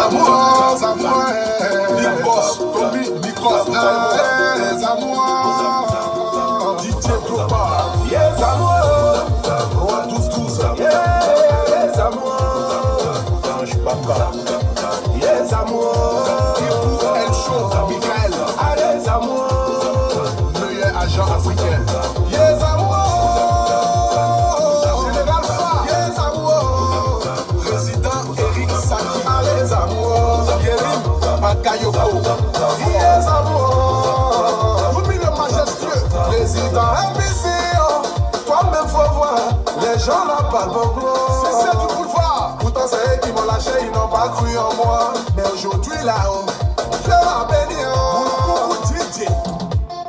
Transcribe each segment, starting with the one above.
amours, Big Boss, Tommy, Nicolas, les amours, DJ Dopa, les amours, on tous, les amours, Ange Papa, les amours, El Show, Michael, les amours, meilleur agent africain, les amours. Bakayoko, yes amour, oublie le majestueux, président MBC, toi-même faut voir, les gens là parlent beaucoup, c'est celle du boulevard, pourtant c'est eux qui m'ont lâché, ils n'ont pas cru en moi, mais aujourd'hui là-haut, je la bénis,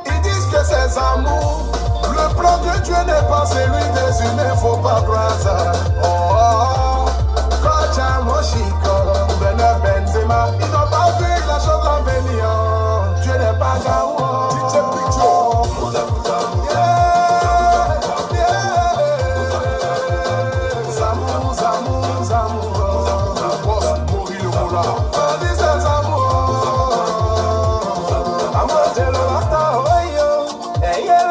ils disent que c'est amour, le plan de Dieu n'est pas celui des humains, faut pas croire ça, Kocha Moshiko, Bernard Benzema, ils n'ont pas vu la chose à venir. Dieu n'est pas Gaou. DJ Picture. Zamour. Boss, Mori le Mola. On dit c'est Zamour. Amour de l'Orata, oh yo. Ayez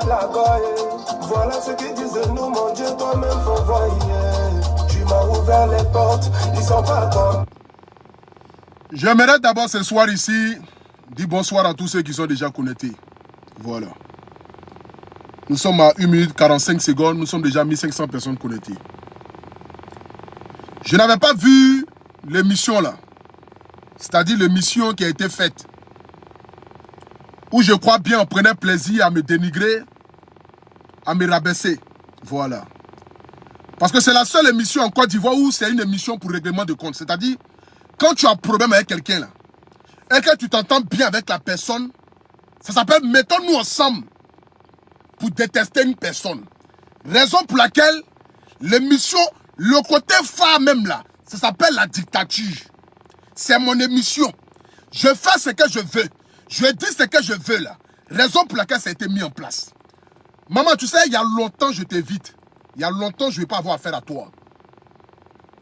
la goye. Voilà ce qu'ils disent de nous, mon Dieu, toi-même faut voir. Ouvert les portes, ils sont pas contents. J'aimerais d'abord ce soir ici dire bonsoir à tous ceux qui sont déjà connectés. Voilà. Nous sommes à 1 minute 45 secondes, nous sommes déjà 1500 personnes connectées. Je n'avais pas vu l'émission là. C'est-à-dire l'émission qui a été faite. Où je crois bien on prenait plaisir à me dénigrer, à me rabaisser. Voilà. Parce que c'est la seule émission en Côte d'Ivoire où c'est une émission pour règlement de compte. C'est-à-dire, quand tu as un problème avec quelqu'un là, et que tu t'entends bien avec la personne, ça s'appelle mettons-nous ensemble pour détester une personne. Raison pour laquelle l'émission, le côté phare même là, ça s'appelle la dictature. C'est mon émission. Je fais ce que je veux. Je dis ce que je veux là. Raison pour laquelle ça a été mis en place. Maman, tu sais, il y a longtemps je t'évite. Il y a longtemps, je ne vais pas avoir affaire à toi.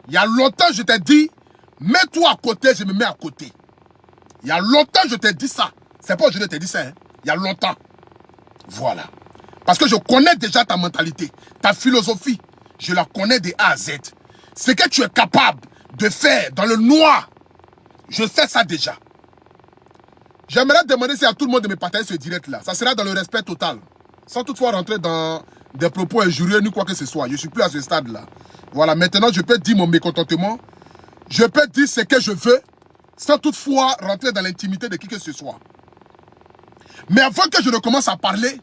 Il y a longtemps, je t'ai dit, mets-toi à côté, je me mets à côté. Il y a longtemps, je t'ai dit ça. C'est pas aujourd'hui que je t'ai dit ça. Hein? Il y a longtemps. Voilà. Parce que je connais déjà ta mentalité, ta philosophie. Je la connais de A à Z. Ce que tu es capable de faire dans le noir, je sais ça déjà. J'aimerais demander si à tout le monde de me partager ce direct-là. Ça sera dans le respect total. Sans toutefois rentrer dans des propos injurieux ni quoi que ce soit. Je ne suis plus à ce stade-là. Voilà, maintenant je peux dire mon mécontentement. Je peux dire ce que je veux sans toutefois rentrer dans l'intimité de qui que ce soit. Mais avant que je ne commence à parler,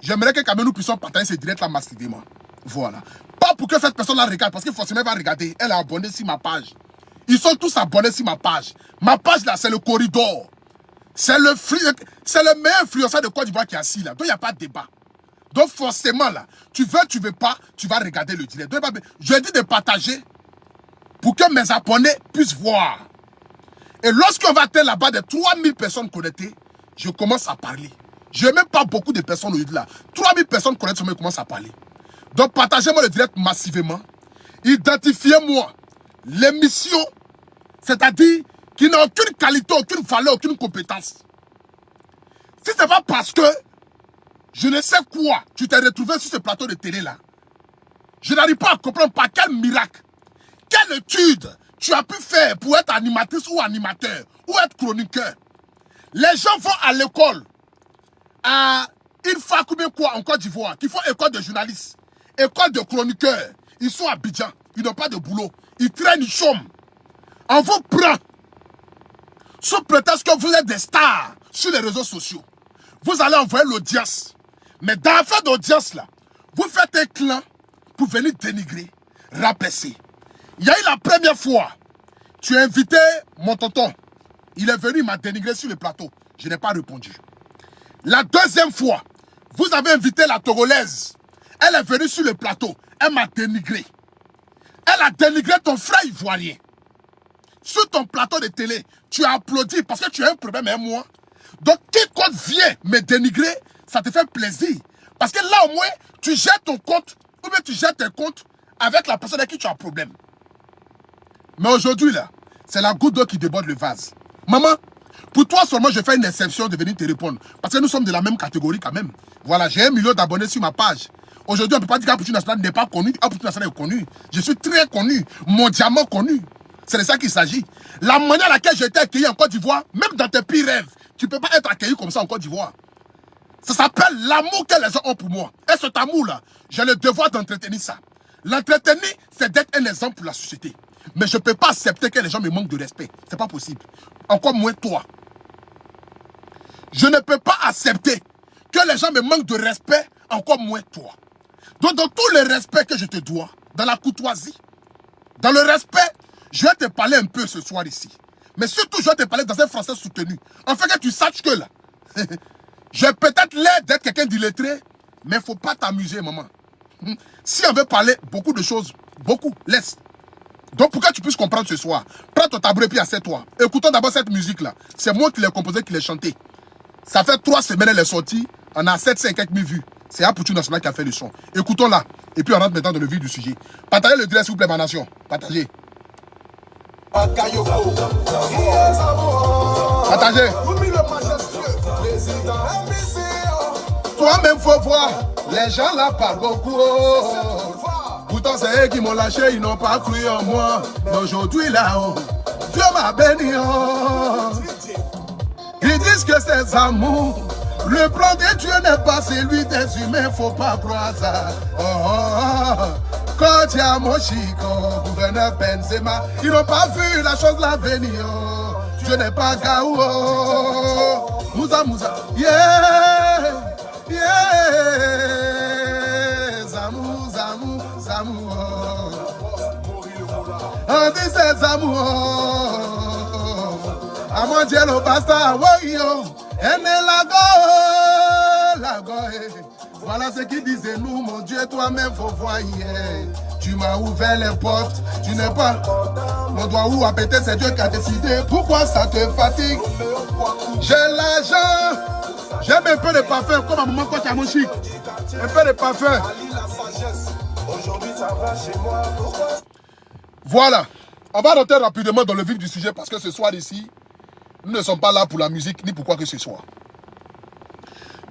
j'aimerais que quand même nous puissions partager ce direct-là massivement. Voilà. Pas pour que cette personne-là regarde, parce que forcément elle va regarder. Elle est abonnée sur ma page. Ils sont tous abonnés sur ma page. Ma page là, c'est le corridor. C'est le meilleur influenceur de Côte d'Ivoire qui est assis là. Donc il n'y a pas de débat. Donc forcément là, tu veux pas, tu vas regarder le direct. Donc, je dis de partager pour que mes abonnés puissent voir. Et lorsqu'on va atteindre là-bas de 3000 personnes connectées, je commence à parler. Je n'ai même pas beaucoup de personnes au lieu de là. 3000 personnes connectées, je commence à parler. Donc partagez-moi le direct massivement. Identifiez-moi l'émission, c'est-à-dire qui n'a aucune qualité, aucune valeur, aucune compétence. Si ce n'est pas parce que je ne sais quoi, tu t'es retrouvé sur ce plateau de télé là. Je n'arrive pas à comprendre par quel miracle, quelle étude tu as pu faire pour être animatrice ou animateur, ou être chroniqueur. Les gens vont à l'école, à une fac ou bien quoi en Côte d'Ivoire, qui font école de journalistes, école de chroniqueurs. Ils sont à Abidjan, ils n'ont pas de boulot. Ils traînent, ils chôment. On vous prend sous prétexte que vous êtes des stars sur les réseaux sociaux. Vous allez envoyer l'audience. Mais dans l'affaire d'audience là, vous faites un clan pour venir dénigrer, rabaisser. Il y a eu la première fois, tu as invité mon tonton. Il est venu, il m'a dénigré sur le plateau. Je n'ai pas répondu. La deuxième fois, vous avez invité la Togolaise. Elle est venue sur le plateau. Elle m'a dénigré. Elle a dénigré ton frère ivoirien. Sur ton plateau de télé, tu as applaudi parce que tu as un problème avec moi. Donc, quiconque vient me dénigrer, ça te fait plaisir. Parce que là, au moins, tu gères ton compte, ou bien tu gères tes comptes avec la personne avec qui tu as un problème. Mais aujourd'hui, là, c'est la goutte d'eau qui déborde le vase. Maman, pour toi seulement, je fais une exception de venir te répondre. Parce que nous sommes de la même catégorie quand même. Voilà, j'ai 1 million d'abonnés sur ma page. Aujourd'hui, on ne peut pas dire qu'Apoutou National n'est pas connu. Apoutou National est connu. Je suis très connu, mondialement connu. C'est de ça qu'il s'agit. La manière à laquelle j'ai été accueilli en Côte d'Ivoire, même dans tes pires rêves, tu ne peux pas être accueilli comme ça en Côte d'Ivoire. Ça s'appelle l'amour que les gens ont pour moi. Et cet amour-là, j'ai le devoir d'entretenir ça. L'entretenir, c'est d'être un exemple pour la société. Mais je ne peux pas accepter que les gens me manquent de respect. Ce n'est pas possible. Encore moins toi. Je ne peux pas accepter que les gens me manquent de respect, encore moins toi. Donc, dans tout le respect que je te dois, dans la courtoisie, dans le respect, je vais te parler un peu ce soir ici. Mais surtout, je vais te parler dans un français soutenu. En fait, que tu saches que là, j'ai peut-être l'air d'être quelqu'un d'illettré, mais il ne faut pas t'amuser, maman. Si on veut parler beaucoup de choses, beaucoup, laisse. Donc, pour que tu puisses comprendre ce soir, prends ton tabouret et assieds-toi. Écoutons d'abord cette musique-là. C'est moi qui l'ai composée, qui l'ai chantée. Ça fait 3 semaines qu'elle est sortie. On a 750 000 vues. C'est Apoutou National qui a fait le son. Écoutons-la. Et puis on rentre maintenant dans le vif du sujet. Partagez le direct, s'il vous plaît, ma nation. Partagez. Partagez. Toi-même, faut voir. Les gens là parlent beaucoup. Pourtant, c'est eux qui m'ont lâché. Ils n'ont pas cru en moi. Mais aujourd'hui, là-haut, Dieu m'a béni. Ils disent que c'est amour. Le plan de Dieu n'est pas celui des humains, faut pas croire ça. Oh, oh, oh. Quand il y a Moshiko, gouverneur Benzema, ils n'ont pas vu la chose là venir. Oh. Dieu n'est pas Gaou. Oh. Mouza, Mouza. Yeah, yeah. Zamou, Zamou, Zamou. Oh. On dit c'est Zamou. Oh. À mon Dieu, le basta, oui, oh. Voilà ce qu'ils disaient nous, mon Dieu, toi-même faut voir hier. Tu m'as ouvert les portes, tu n'es pas. Mon doigt où a pété, c'est Dieu qui a décidé. Pourquoi ça te fatigue? J'ai l'argent, j'aime un peu de parfum, comme à maman quand à mon chic. Un peu de parfum. Voilà, on va rentrer rapidement dans le vif du sujet parce que ce soir ici, nous ne sommes pas là pour la musique ni pour quoi que ce soit.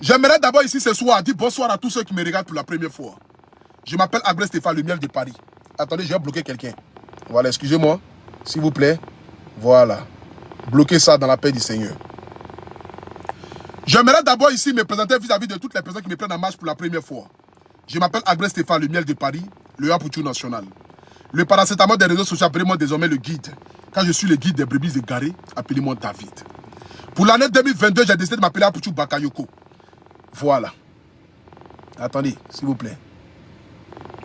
J'aimerais d'abord ici ce soir dire bonsoir à tous ceux qui me regardent pour la première fois. Je m'appelle Agré Stéphane, le miel de Paris. Attendez, je vais bloquer quelqu'un. Voilà, excusez-moi, s'il vous plaît. Voilà. Bloquez ça dans la paix du Seigneur. J'aimerais d'abord ici me présenter vis-à-vis de toutes les personnes qui me prennent en marche pour la première fois. Je m'appelle Agré Stéphane, le miel de Paris, le Apoutou National. Le paracétamol des réseaux sociaux, appelez-moi désormais le guide. Quand je suis le guide des brebis égarées, appelez-moi David. Pour l'année 2022, j'ai décidé de m'appeler Apoutou Bakayoko. Voilà. Attendez, s'il vous plaît.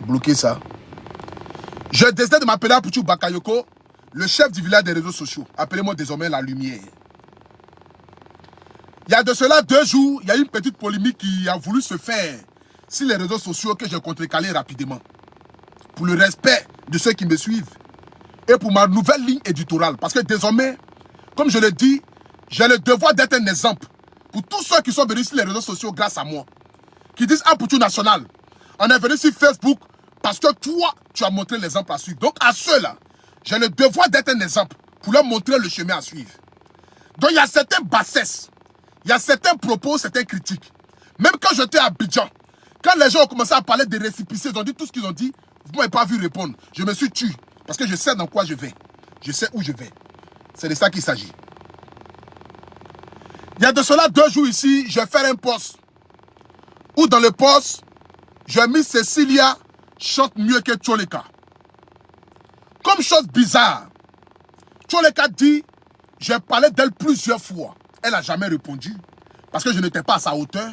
Bloquez ça. J'ai décidé de m'appeler Apoutou Bakayoko, le chef du village des réseaux sociaux. Appelez-moi désormais la lumière. Il y a de cela 2 jours, il y a une petite polémique qui a voulu se faire sur les réseaux sociaux que j'ai contrecalé rapidement. Pour le respect de ceux qui me suivent. Et pour ma nouvelle ligne éditoriale. Parce que désormais, comme je le dis, j'ai le devoir d'être un exemple pour tous ceux qui sont venus sur les réseaux sociaux grâce à moi. Qui disent Apoutou National. On est venu sur Facebook parce que toi, tu as montré l'exemple à suivre. Donc à ceux-là, j'ai le devoir d'être un exemple pour leur montrer le chemin à suivre. Donc il y a certaines bassesses, il y a certains propos, certaines critiques. Même quand j'étais à Abidjan, quand les gens ont commencé à parler des récépissés, ils ont dit tout ce qu'ils ont dit, vous ne m'avez pas vu répondre. Je me suis tué parce que je sais dans quoi je vais. Je sais où je vais. C'est de ça qu'il s'agit. Il y a de cela 2 jours ici, je vais faire un post. Où dans le post, j'ai mis Cécilia chante mieux que Tcholeka. Comme chose bizarre, Tcholeka dit, j'ai parlé d'elle plusieurs fois. Elle n'a jamais répondu. Parce que je n'étais pas à sa hauteur.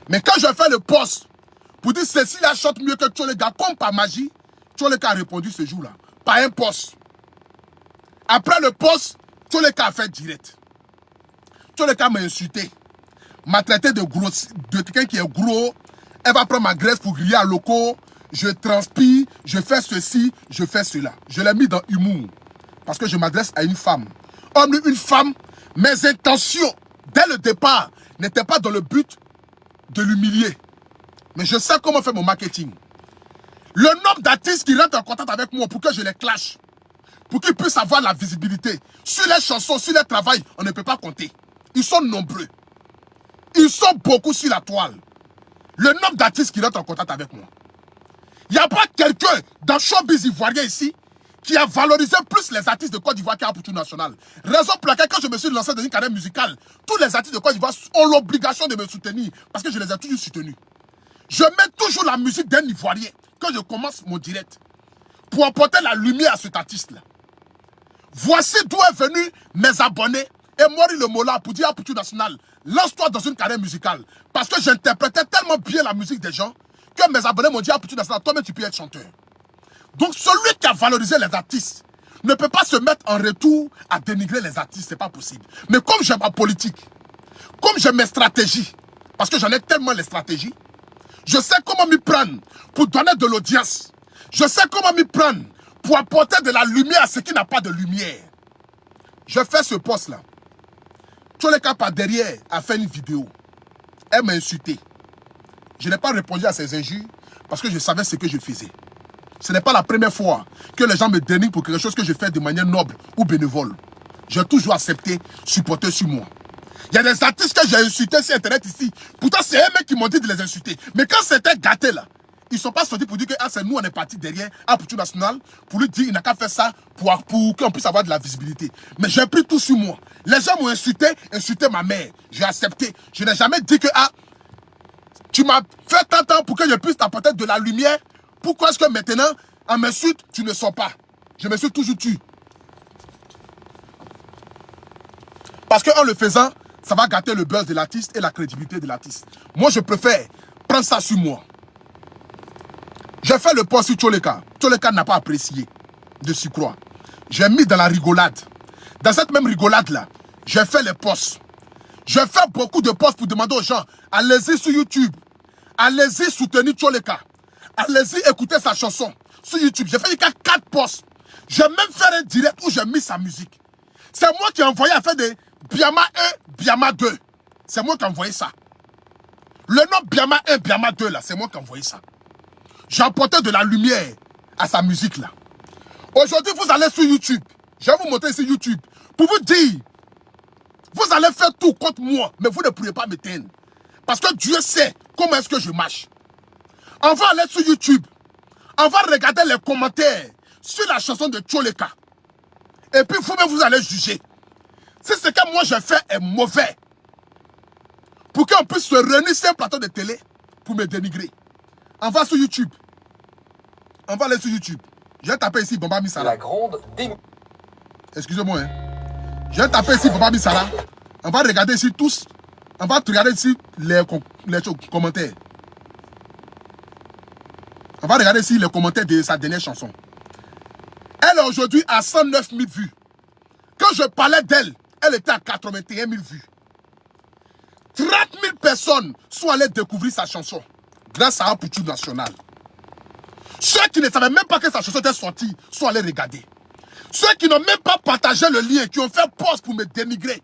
Mais quand je fais le post, pour dire Cécilia chante mieux que Tcholeka, comme par magie, Tcholeka a répondu ce jour-là. Par un post. Après le post, Tcholeka a fait direct. Tcholeka m'a insulté. M'a traité de gros, de quelqu'un qui est gros. Elle va prendre ma graisse pour griller à locaux. Je transpire, je fais ceci, je fais cela. Je l'ai mis dans humour. Parce que je m'adresse à une femme. Homme, une femme, mes intentions, dès le départ, n'étaient pas dans le but de l'humilier. Mais je sais comment faire mon marketing. Le nombre d'artistes qui rentrent en contact avec moi pour que je les clash. pour qu'ils puissent avoir la visibilité. Sur les chansons, sur les travail, on ne peut pas compter. Ils sont nombreux. Ils sont beaucoup sur la toile. Le nombre d'artistes qui rentrent en contact avec moi. Il n'y a pas quelqu'un dans le showbiz ivoirien ici qui a valorisé plus les artistes de Côte d'Ivoire qu'un Poutou national. Raison pour laquelle, quand je me suis lancé dans une carrière musicale, tous les artistes de Côte d'Ivoire ont l'obligation de me soutenir parce que je les ai toujours soutenus. Je mets toujours la musique d'un Ivoirien quand je commence mon direct pour apporter la lumière à cet artiste-là. Voici d'où est venu mes abonnés et Mori le Mola pour dire à Poutou national, lance-toi dans une carrière musicale. Parce que j'interprétais tellement bien la musique des gens que mes abonnés m'ont dit à Poutou national, toi-même tu peux être chanteur. Donc celui qui a valorisé les artistes ne peut pas se mettre en retour à dénigrer les artistes, c'est pas possible. Mais comme j'ai ma politique, comme j'ai mes stratégies, parce que j'en ai tellement les stratégies, je sais comment m'y prendre pour donner de l'audience. Je sais comment m'y prendre pour apporter de la lumière à ce qui n'a pas de lumière. Je fais ce poste-là. Tcholeka par derrière a fait une vidéo. Elle m'a insulté. Je n'ai pas répondu à ses injures parce que je savais ce que je faisais. Ce n'est pas la première fois que les gens me dénigrent pour quelque chose que je fais de manière noble ou bénévole. J'ai toujours accepté, supporter sur moi. Il y a des artistes que j'ai insultés sur Internet ici. Pourtant, c'est eux-mêmes qui m'ont dit de les insulter. Mais quand c'était gâté là, ils ne sont pas sortis pour dire que ah, c'est nous, on est partis derrière à Poutou national pour lui dire qu'il n'a qu'à faire ça pour qu'on puisse avoir de la visibilité. Mais j'ai pris tout sur moi. Les gens m'ont insulté ma mère. J'ai accepté. Je n'ai jamais dit que ah, tu m'as fait tant de temps pour que je puisse t'apporter de la lumière. Pourquoi est-ce que maintenant, en m'insulte, tu ne sors pas? Je me suis toujours tué. Parce qu'en le faisant, ça va gâter le buzz de l'artiste et la crédibilité de l'artiste. Moi, je préfère prendre ça sur moi. J'ai fait le post sur Tcholeka. Tcholeka n'a pas apprécié de s'y croire. J'ai mis dans la rigolade. Dans cette même rigolade-là, j'ai fait les posts. J'ai fait beaucoup de posts pour demander aux gens, allez-y sur YouTube. Allez-y soutenir Tcholeka. Allez-y écouter sa chanson sur YouTube. J'ai fait 4 posts. J'ai même fait un direct où j'ai mis sa musique. C'est moi qui ai envoyé à faire des Biama 1, Biama 2. C'est moi qui ai envoyé ça. Le nom Biama 1, Biama 2 là, c'est moi qui ai envoyé ça. J'ai apporté de la lumière à sa musique là. Aujourd'hui, vous allez sur YouTube. Je vais vous montrer sur YouTube. Pour vous dire, vous allez faire tout contre moi, mais vous ne pourrez pas m'éteindre. Parce que Dieu sait comment est-ce que je marche. On va aller sur YouTube. On va regarder les commentaires sur la chanson de Tcholeka. Et puis vous-même, vous allez juger. Si ce que moi je fais est mauvais, pour qu'on puisse se réunir sur un plateau de télé pour me dénigrer. On va sur YouTube. On va aller sur YouTube. Je vais taper ici Bamba Misala. La grande Excusez-moi. Hein. Je vais taper ici Bamba Misala. On va regarder ici tous. On va regarder ici les commentaires. On va regarder ici les commentaires de sa dernière chanson. Elle est aujourd'hui à 109 000 vues. Quand je parlais d'elle, elle était à 81 000 vues. 30 000 personnes sont allées découvrir sa chanson grâce à un Poutou national. Ceux qui ne savaient même pas que sa chanson était sortie sont allés regarder. Ceux qui n'ont même pas partagé le lien, qui ont fait post pour me dénigrer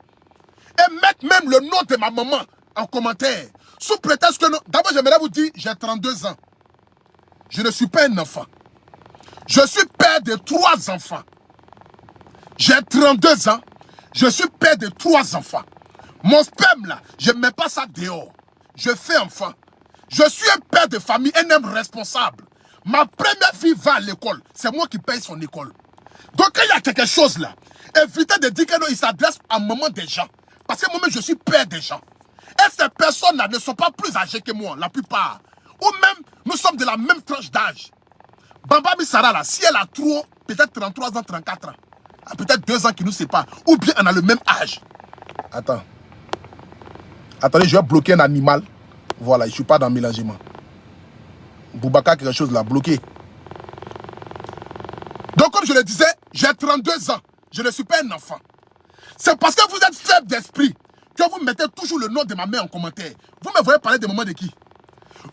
et mettre même le nom de ma maman en commentaire, sous prétexte que non. D'abord, j'aimerais vous dire, j'ai 32 ans. Je ne suis pas un enfant. Je suis père de 3 enfants. J'ai 32 ans. Je suis père de 3 enfants. Mon sperme là, je ne mets pas ça dehors. Je fais enfant. Je suis un père de famille, un homme responsable. Ma première fille va à l'école. C'est moi qui paye son école. Donc quand il y a quelque chose là, évitez de dire que non, il s'adresse à maman des gens. Parce que moi-même, je suis père des gens. Et ces personnes-là ne sont pas plus âgées que moi, la plupart. Ou même, nous sommes de la même tranche d'âge. Bamba Misara là, si elle a trop, peut-être 33 ans, 34 ans. Peut-être 2 ans qui nous séparent. Ou bien on a le même âge. Attends. Attendez, je vais bloquer un animal. Voilà, je ne suis pas dans le mélangement. Boubacar, quelque chose là, bloqué. Donc, comme je le disais, j'ai 32 ans. Je ne suis pas un enfant. C'est parce que vous êtes faible d'esprit que vous mettez toujours le nom de ma mère en commentaire. Vous me voyez parler de maman de qui?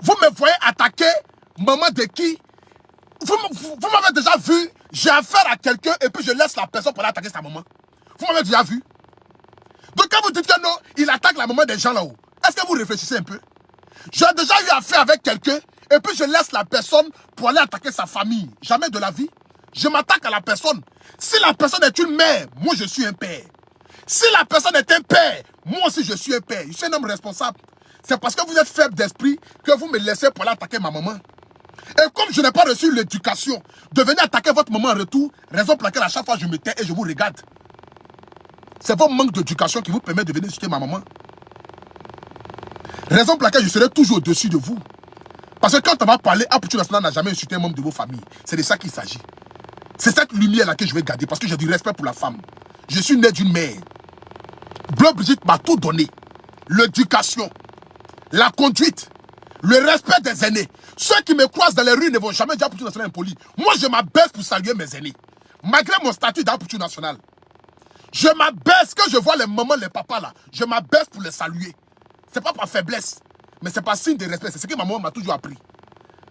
Vous me voyez attaquer maman de qui? Vous m'avez déjà vu, j'ai affaire à quelqu'un et puis je laisse la personne pour aller attaquer sa maman. Vous m'avez déjà vu? Donc quand vous dites que non, il attaque la maman des gens là-haut, est-ce que vous réfléchissez un peu? J'ai déjà eu affaire avec quelqu'un et puis je laisse la personne pour aller attaquer sa famille. Jamais de la vie. Je m'attaque à la personne. Si la personne est une mère, moi je suis un père. Si la personne est un père, moi aussi je suis un père. Je suis un homme responsable. C'est parce que vous êtes faible d'esprit que vous me laissez pour aller attaquer ma maman. Et comme je n'ai pas reçu l'éducation de venir attaquer votre maman en retour, raison pour laquelle à chaque fois je me tais et je vous regarde. C'est votre manque d'éducation qui vous permet de venir insulter ma maman. Raison pour laquelle je serai toujours au-dessus de vous. Parce que quand on va parler, Apoutou National n'a jamais insulté un membre de vos familles. C'est de ça qu'il s'agit. C'est cette lumière-là que je vais garder parce que j'ai du respect pour la femme. Je suis né d'une mère. Bleu Brigitte m'a tout donné. L'éducation, la conduite, le respect des aînés. Ceux qui me croisent dans les rues ne vont jamais dire Apoutou National impoli. Moi, je m'abaisse pour saluer mes aînés. Malgré mon statut d'Apoutou National. Je m'abaisse, quand je vois les mamans, les papas là, je m'abaisse pour les saluer. C'est pas par faiblesse, mais c'est par signe de respect. C'est ce que ma maman m'a toujours appris.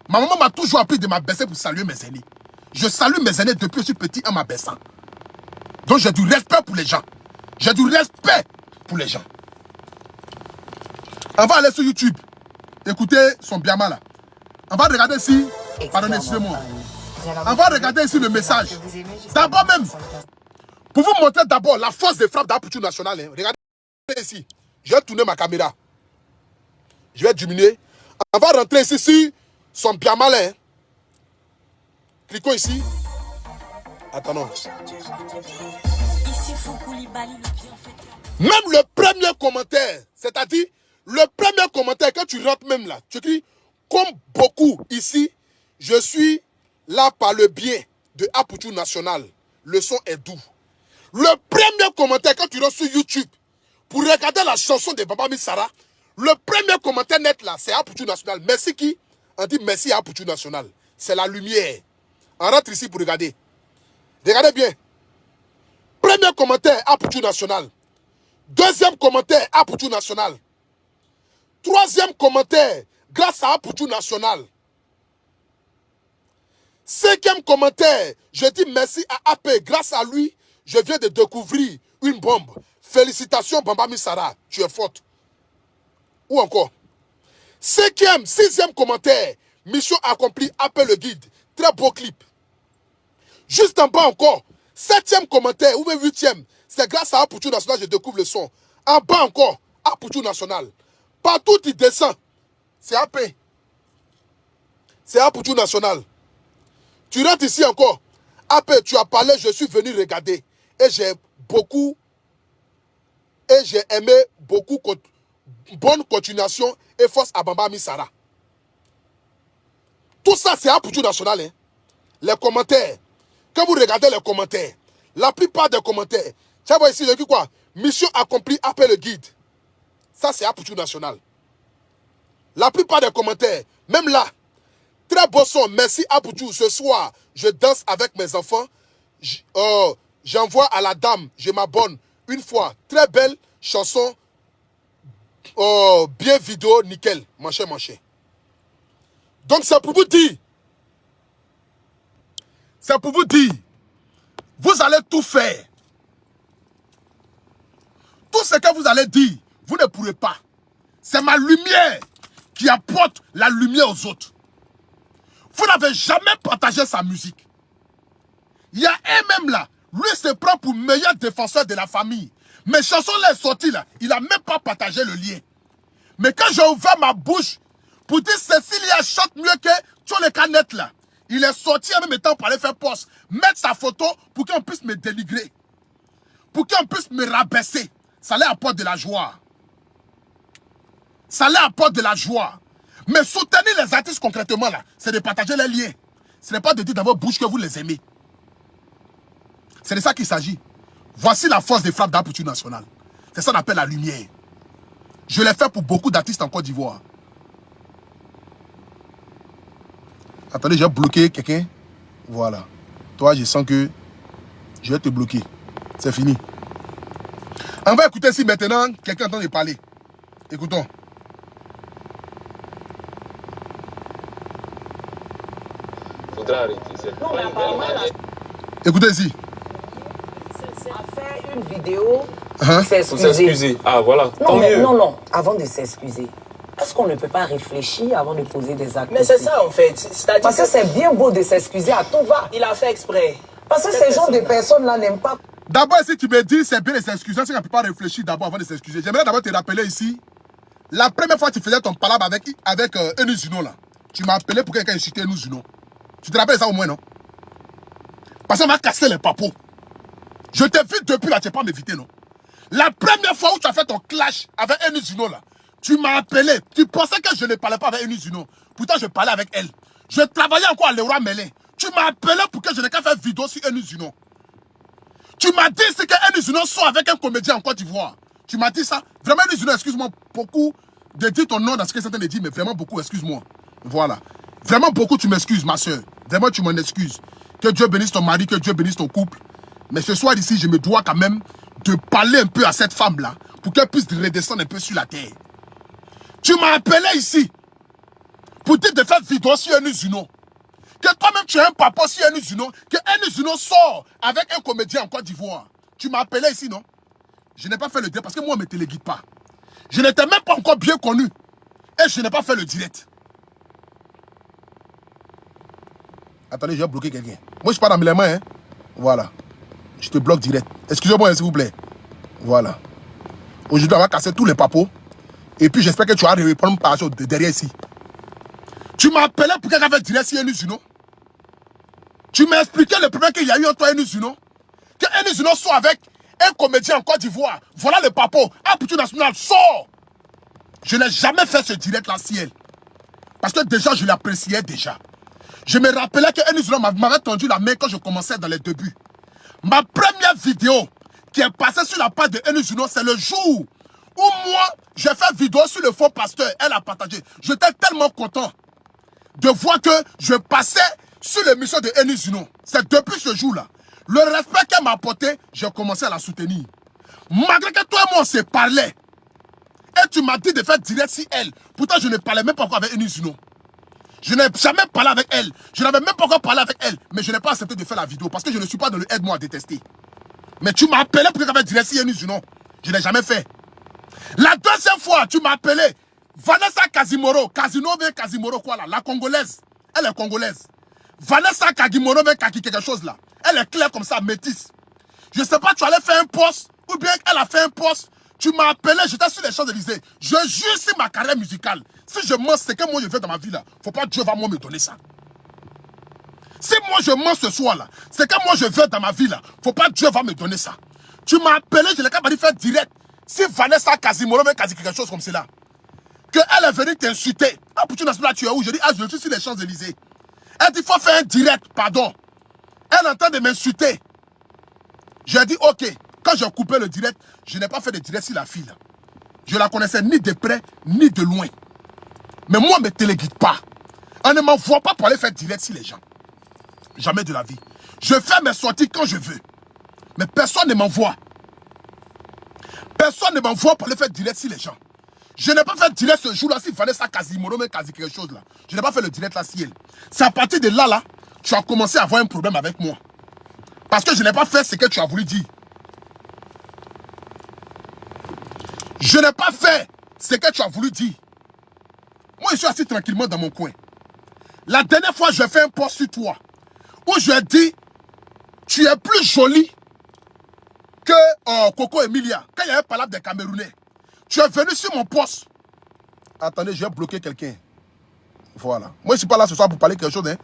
Ma maman m'a toujours appris de m'abaisser pour saluer mes aînés. Je salue mes aînés depuis que je suis petit en m'abaissant. Donc j'ai du respect pour les gens. J'ai du respect pour les gens. On va aller sur YouTube. Écoutez son biama là. On va regarder ici. Pardonnez, excusez-moi. On va regarder ici le message. D'abord même, pour vous montrer d'abord la force des frappes d'Apoutou National. Hein. Regardez ici. Je vais tourner ma caméra. Je vais diminuer. On va rentrer ici sur son biama là. Hein. Cliquons ici. Attendons. Même le premier commentaire, c'est-à-dire le premier commentaire, quand tu rentres même là, tu écris comme beaucoup ici, je suis là par le biais de Apoutou National. Le son est doux. Le premier commentaire, quand tu rentres sur YouTube, pour regarder la chanson de Bamba Missara, le premier commentaire net là, c'est Apoutou National. Merci qui? On dit merci à Apoutou National. C'est la lumière. On rentre ici pour regarder. Regardez bien. Premier commentaire, Apoutou National. Deuxième commentaire, Apoutou National. Troisième commentaire, grâce à Apoutou National. Cinquième commentaire, je dis merci à AP. Grâce à lui, je viens de découvrir une bombe. Félicitations, Bamba Missara. Tu es forte. Ou encore. Sixième commentaire, mission accomplie, AP le guide. Très beau clip. Juste en bas encore, septième commentaire, ou même huitième, c'est grâce à Apoutou National que je découvre le son. En bas encore, Apoutou National. Partout il descend, c'est AP. C'est Apoutou National. Tu rentres ici encore, AP, tu as parlé, je suis venu regarder. Et j'ai aimé beaucoup, bonne continuation et force à Bamba Missara. Tout ça, c'est Apoutou National. Hein. Les commentaires. Quand vous regardez les commentaires, la plupart des commentaires, tu vois ici, je dis quoi? Mission accomplie, appelle le guide. Ça, c'est Apoutou National. La plupart des commentaires, même là, très beau son, merci Apoutou. Ce soir, je danse avec mes enfants. J'envoie à la dame, je m'abonne une fois. Très belle chanson, bien vidéo, nickel. Manché. Donc, c'est pour vous dire. C'est pour vous dire. Vous allez tout faire. Tout ce que vous allez dire, vous ne pourrez pas. C'est ma lumière qui apporte la lumière aux autres. Vous n'avez jamais partagé sa musique. Il y a un même là. Lui se prend pour meilleur défenseur de la famille. Mes chansons là sont sorties là. Il n'a même pas partagé le lien. Mais quand j'ai ouvert ma bouche pour dire Cécilia chante mieux que tous les canettes là. Il est sorti en même temps pour aller faire poste. Mettre sa photo pour qu'on puisse me dénigrer. Pour qu'on puisse me rabaisser. Ça leur apporte de la joie. Ça leur apporte de la joie. Mais soutenir les artistes concrètement là, c'est de partager les liens. Ce n'est pas de dire dans votre bouche que vous les aimez. C'est de ça qu'il s'agit. Voici la force des frappes d'Apoutou National. C'est ça qu'on appelle la lumière. Je l'ai fait pour beaucoup d'artistes en Côte d'Ivoire. Attendez, j'ai bloqué quelqu'un. Voilà. Toi, je sens que je vais te bloquer. C'est fini. On va écouter si maintenant quelqu'un entend parler. Écoutons. Faudra arrêter. Écoutez ici. A fait une vidéo Pour s'excuser. Ah voilà. Non, mais non, avant de s'excuser. Est-ce qu'on ne peut pas réfléchir avant de poser des actes? Mais c'est ça en fait. C'est-à-dire Parce que c'est bien beau de s'excuser à tout va. il a fait exprès. Parce que ces gens de personnes-là n'aiment pas. D'abord, si tu me dis c'est bien de s'excuser, c'est qu'on ne peut pas réfléchir d'abord avant de s'excuser. J'aimerais d'abord te rappeler ici, la première fois que tu faisais ton palabre avec Enu Zuno, là, tu m'as appelé pour quelqu'un insulter Enu Zuno. Tu te rappelles ça au moins, non? Parce qu'on va casser les papos. Je t'invite depuis là, tu n'as pas m'éviter, non? La première fois où tu as fait ton clash avec Enu Zuno, là, tu m'as appelé. Tu pensais que je ne parlais pas avec Enu Zuno. Pourtant, je parlais avec elle. Je travaillais encore à Leroy Merlin. Tu m'as appelé pour que je n'ai qu'à faire vidéo sur Enu Zuno. Tu m'as dit c'est que Enu Zuno sort avec un comédien en Côte d'Ivoire. Tu m'as dit ça. Vraiment, Enu Zuno, excuse-moi beaucoup de dire ton nom dans ce que certains disent, mais vraiment beaucoup, excuse-moi. Voilà. Vraiment beaucoup, tu m'excuses, ma soeur. Vraiment, tu m'en excuses. Que Dieu bénisse ton mari, que Dieu bénisse ton couple. Mais ce soir ici, je me dois quand même de parler un peu à cette femme-là pour qu'elle puisse redescendre un peu sur la terre. Tu m'as appelé ici pour dire de faire vidéo sur Enu Zuno. Que toi-même tu es un papa sur Enu Zuno, que Enu Zuno sort avec un comédien en Côte d'Ivoire. Tu m'as appelé ici, non? Je n'ai pas fait le direct parce que moi, on ne me téléguide pas. Je n'étais même pas encore bien connu. Et je n'ai pas fait le direct. Attendez, j'ai bloqué quelqu'un. Moi, je suis pas dans mes mains, hein. Voilà. Je te bloque direct. Excusez-moi, s'il vous plaît. Voilà. Aujourd'hui, on va casser tous les papos. Et puis, j'espère que tu vas répondre par derrière ici. Tu m'as appelé pour quelqu'un avait direct sur Enu Zuno. Tu m'as expliqué le problème qu'il y a eu entre toi et Enu Zuno. Que Enu Zuno soit avec un comédien en Côte d'Ivoire. Voilà le papo. Un petit national sort. Je n'ai jamais fait ce direct-là si elle. Parce que déjà, je l'appréciais déjà. Je me rappelais que Enu Zuno m'avait tendu la main quand je commençais dans les débuts. Ma première vidéo qui est passée sur la page de Enu Zuno, c'est le jour où moi, j'ai fait vidéo sur le faux pasteur. Elle a partagé. J'étais tellement content de voir que je passais sur l'émission de Enu Zuno. C'est depuis ce jour-là. Le respect qu'elle m'a apporté, j'ai commencé à la soutenir. Malgré que toi et moi, on se parlait. Et tu m'as dit de faire direct sur elle. Pourtant, je ne parlais même pas encore avec Enu Zuno. Je n'ai jamais parlé avec elle. Je n'avais même pas encore parlé avec elle. Mais je n'ai pas accepté de faire la vidéo parce que je ne suis pas dans le aide-moi à détester. Mais tu m'as appelé pour faire direct sur Enu Zuno. Je ne l'ai jamais fait. La deuxième fois, tu m'as appelé Vanessa Casimoro. Casimoro quoi là? La Congolaise. Elle est congolaise. Vanessa Kagimoro veut quelque chose là. Elle est claire comme ça, métisse. Je ne sais pas, tu allais faire un poste ou bien elle a fait un poste. Tu m'as appelé, j'étais sur les Champs-Élysées. Je jure sur ma carrière musicale. Si je mens, c'est que moi je veux dans ma vie là. Faut pas Dieu va moi me donner ça. Si moi je mens ce soir là, c'est que moi je veux dans ma vie là. Faut pas Dieu va me donner ça. Tu m'as appelé, je l'ai qu'à faire direct. Si Vanessa Casimoro veut quelque chose comme cela, que elle est venue t'insulter. Ah, pour tu n'as pas tu es où? Je dis, ah, je suis sur les Champs-Élysées. Elle dit, il faut faire un direct, pardon. Elle est en train de m'insulter. J'ai dit, ok. Quand j'ai coupé le direct, je n'ai pas fait de direct sur la fille. Je la connaissais ni de près, ni de loin. Mais moi, on ne me téléguide pas. On ne m'envoie pas pour aller faire direct sur les gens. Jamais de la vie. Je fais mes sorties quand je veux. Mais personne ne m'envoie. Personne ne m'envoie pour aller faire direct sur les gens. Je n'ai pas fait direct ce jour-là s'il fallait ça Casimoro, mais quasi quelque chose là. Je n'ai pas fait le direct là si elle. C'est à partir de là, tu as commencé à avoir un problème avec moi. Parce que je n'ai pas fait ce que tu as voulu dire. Je n'ai pas fait ce que tu as voulu dire. Moi, je suis assis tranquillement dans mon coin. La dernière fois, je fais un post sur toi. Où je ai dit, tu es plus jolie que Coco Emilia. Quand il y a un palabre des Camerounais. Tu es venu sur mon poste. Attendez, je vais bloquer quelqu'un. Voilà. Moi, je ne suis pas là ce soir pour parler quelque chose. Hein.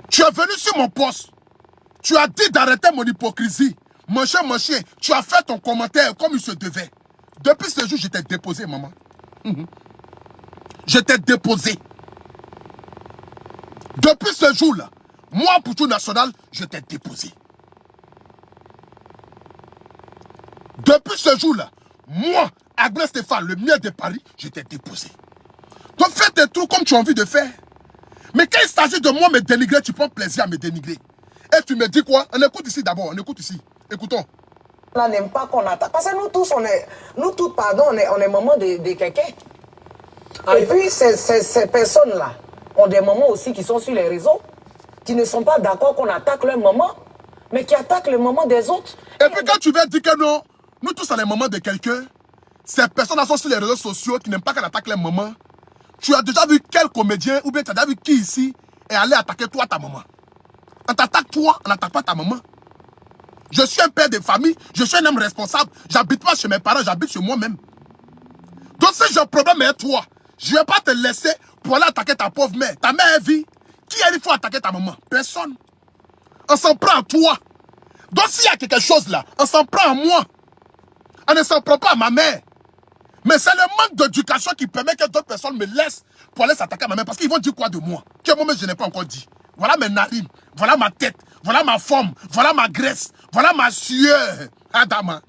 Tu es venu sur mon poste. Tu as dit d'arrêter mon hypocrisie. Mon chien, tu as fait ton commentaire comme il se devait. Depuis ce jour, je t'ai déposé, maman. Je t'ai déposé. Depuis ce jour-là, moi, pour tout national, je t'ai déposé. Depuis ce jour-là, moi, Agnès Stéphane, le miel de Paris, je t'ai déposé. Donc fais tes trucs comme tu as envie de faire. Mais quand il s'agit de moi me dénigrer, tu prends plaisir à me dénigrer. Et tu me dis quoi? On écoute ici d'abord, on écoute ici. Écoutons. On n'aime pas qu'on attaque. Parce que nous tous, on est maman de quelqu'un. Et puis, ces personnes-là ont des mamans aussi qui sont sur les réseaux, qui ne sont pas d'accord qu'on attaque leur maman, mais qui attaquent le maman des autres. Et puis quand tu vas dire que non, nous tous, on est maman de quelqu'un, ces personnes-là sont sur les réseaux sociaux qui n'aiment pas qu'on attaque les mamans. Tu as déjà vu quel comédien ou bien tu as déjà vu qui ici est allé attaquer toi, ta maman? On t'attaque toi, on n'attaque pas ta maman. Je suis un père de famille, je suis un homme responsable. J'habite pas chez mes parents, j'habite chez moi-même. Donc si j'ai un problème avec toi, je ne vais pas te laisser pour aller attaquer ta pauvre mère. Ta mère est vie. Qui a dit qu'il faut attaquer ta maman? Personne. On s'en prend à toi. Donc s'il y a quelque chose là, on s'en prend à moi. On ne s'en prend pas à ma mère. Mais c'est le manque d'éducation qui permet que d'autres personnes me laissent pour aller s'attaquer à ma mère. Parce qu'ils vont dire quoi de moi? Que moi-même je n'ai pas encore dit. Voilà mes narines, voilà ma tête, voilà ma forme, voilà ma graisse, voilà ma sueur. Adama.